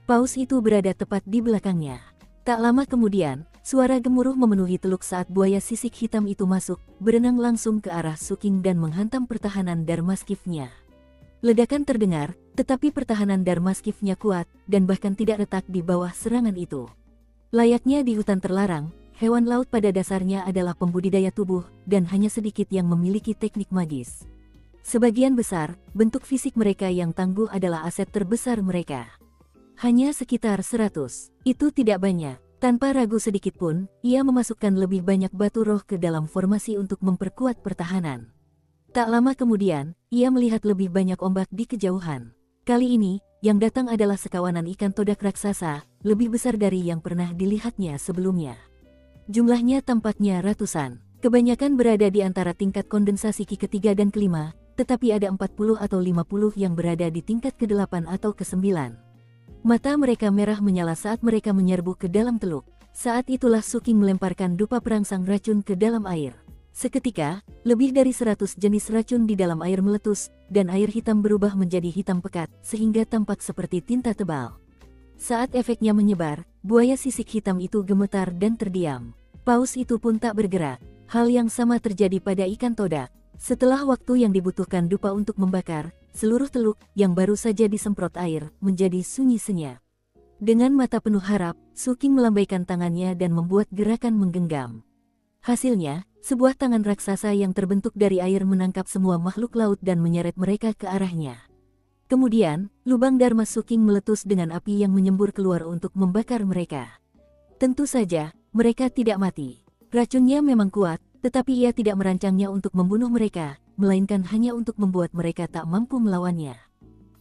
A: Paus itu berada tepat di belakangnya. Tak lama kemudian, suara gemuruh memenuhi teluk saat buaya sisik hitam itu masuk, berenang langsung ke arah Su King dan menghantam pertahanan Dharmaskifnya. Ledakan terdengar, tetapi pertahanan Dharmaskifnya kuat, dan bahkan tidak retak di bawah serangan itu. Layaknya di hutan terlarang, hewan laut pada dasarnya adalah pembudidaya tubuh, dan hanya sedikit yang memiliki teknik magis. Sebagian besar, bentuk fisik mereka yang tangguh adalah aset terbesar mereka. Hanya sekitar 100. Itu tidak banyak. Tanpa ragu sedikit pun, ia memasukkan lebih banyak batu roh ke dalam formasi untuk memperkuat pertahanan. Tak lama kemudian, ia melihat lebih banyak ombak di kejauhan. Kali ini, yang datang adalah sekawanan ikan todak raksasa, lebih besar dari yang pernah dilihatnya sebelumnya. Jumlahnya tampaknya ratusan. Kebanyakan berada di antara tingkat kondensasi Ki ke-3 dan ke-5, tetapi ada 40 atau 50 yang berada di tingkat ke-8 atau ke-9. Mata mereka merah menyala saat mereka menyerbu ke dalam teluk. Saat itulah Su King melemparkan dupa perangsang racun ke dalam air. Seketika, lebih dari 100 jenis racun di dalam air meletus, dan air hitam berubah menjadi hitam pekat, sehingga tampak seperti tinta tebal. Saat efeknya menyebar, buaya sisik hitam itu gemetar dan terdiam. Paus itu pun tak bergerak. Hal yang sama terjadi pada ikan todak. Setelah waktu yang dibutuhkan dupa untuk membakar, seluruh teluk yang baru saja disemprot air menjadi sunyi senyap. Dengan mata penuh harap, Su King melambaikan tangannya dan membuat gerakan menggenggam. Hasilnya, sebuah tangan raksasa yang terbentuk dari air menangkap semua makhluk laut dan menyeret mereka ke arahnya. Kemudian, lubang Dharma Su King meletus dengan api yang menyembur keluar untuk membakar mereka. Tentu saja, mereka tidak mati. Racunnya memang kuat, tetapi ia tidak merancangnya untuk membunuh mereka, melainkan hanya untuk membuat mereka tak mampu melawannya.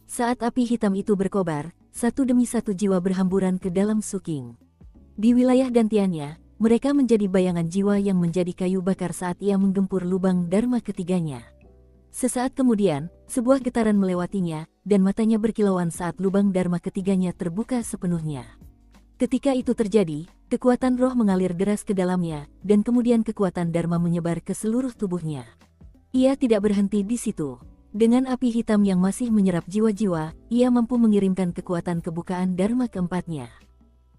A: Saat api hitam itu berkobar, satu demi satu jiwa berhamburan ke dalam Su King. Di wilayah dantiannya, mereka menjadi bayangan jiwa yang menjadi kayu bakar saat ia menggempur lubang Dharma ketiganya. Sesaat kemudian, sebuah getaran melewatinya, dan matanya berkilauan saat lubang Dharma ketiganya terbuka sepenuhnya. Ketika itu terjadi, kekuatan roh mengalir deras ke dalamnya, dan kemudian kekuatan Dharma menyebar ke seluruh tubuhnya. Ia tidak berhenti di situ. Dengan api hitam yang masih menyerap jiwa-jiwa, ia mampu mengirimkan kekuatan kebukaan Dharma keempatnya.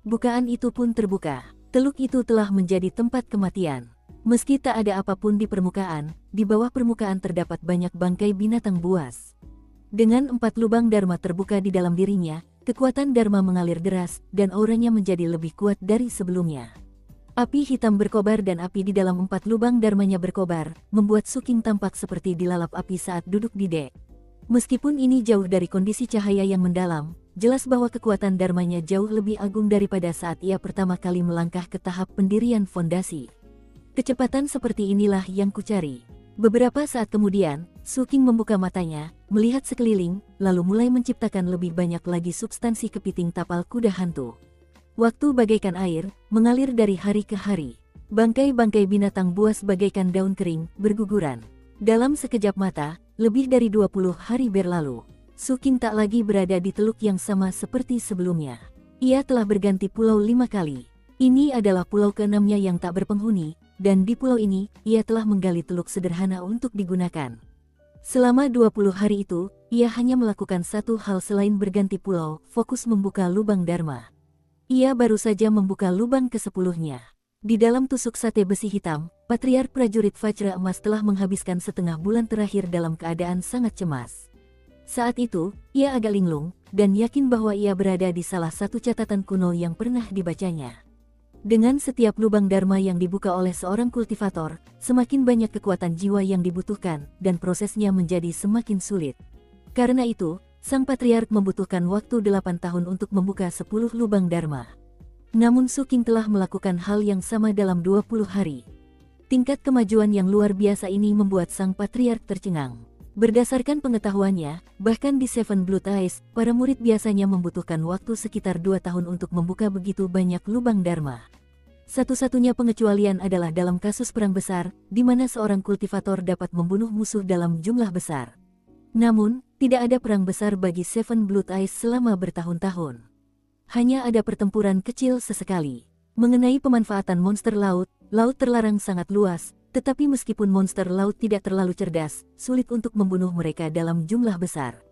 A: Bukaan itu pun terbuka. Teluk itu telah menjadi tempat kematian. Meski tak ada apapun di permukaan, di bawah permukaan terdapat banyak bangkai binatang buas. Dengan 4 lubang Dharma terbuka di dalam dirinya, kekuatan Dharma mengalir deras, dan auranya menjadi lebih kuat dari sebelumnya. Api hitam berkobar dan api di dalam 4 lubang Dharmanya berkobar, membuat Su King tampak seperti dilalap api saat duduk di dek. Meskipun ini jauh dari kondisi cahaya yang mendalam, jelas bahwa kekuatan Dharmanya jauh lebih agung daripada saat ia pertama kali melangkah ke tahap pendirian fondasi. Kecepatan seperti inilah yang kucari. Beberapa saat kemudian, Su King membuka matanya, melihat sekeliling, lalu mulai menciptakan lebih banyak lagi substansi kepiting tapal kuda hantu. Waktu bagaikan air, mengalir dari hari ke hari. Bangkai-bangkai binatang buas bagaikan daun kering, berguguran. Dalam sekejap mata, lebih dari 20 hari berlalu. Su King tak lagi berada di teluk yang sama seperti sebelumnya. Ia telah berganti pulau 5 kali. Ini adalah pulau ke-6-nya yang tak berpenghuni, dan di pulau ini, ia telah menggali teluk sederhana untuk digunakan. Selama 20 hari itu, ia hanya melakukan satu hal selain berganti pulau, fokus membuka lubang Dharma. Ia baru saja membuka lubang ke-10-nya. Di dalam tusuk sate besi hitam, Patriark prajurit Vajra Emas telah menghabiskan setengah bulan terakhir dalam keadaan sangat cemas. Saat itu, ia agak linglung, dan yakin bahwa ia berada di salah satu catatan kuno yang pernah dibacanya. Dengan setiap lubang Dharma yang dibuka oleh seorang kultivator, semakin banyak kekuatan jiwa yang dibutuhkan, dan prosesnya menjadi semakin sulit. Karena itu, Sang Patriark membutuhkan waktu 8 tahun untuk membuka 10 lubang Dharma. Namun Su King telah melakukan hal yang sama dalam 20 hari. Tingkat kemajuan yang luar biasa ini membuat Sang Patriark tercengang. Berdasarkan pengetahuannya, bahkan di Seven Blood Eyes, para murid biasanya membutuhkan waktu sekitar 2 tahun untuk membuka begitu banyak lubang Dharma. Satu-satunya pengecualian adalah dalam kasus perang besar, di mana seorang kultivator dapat membunuh musuh dalam jumlah besar. Namun, tidak ada perang besar bagi Seven Blood Eyes selama bertahun-tahun. Hanya ada pertempuran kecil sesekali. Mengenai pemanfaatan monster laut, laut terlarang sangat luas, tetapi meskipun monster laut tidak terlalu cerdas, sulit untuk membunuh mereka dalam jumlah besar.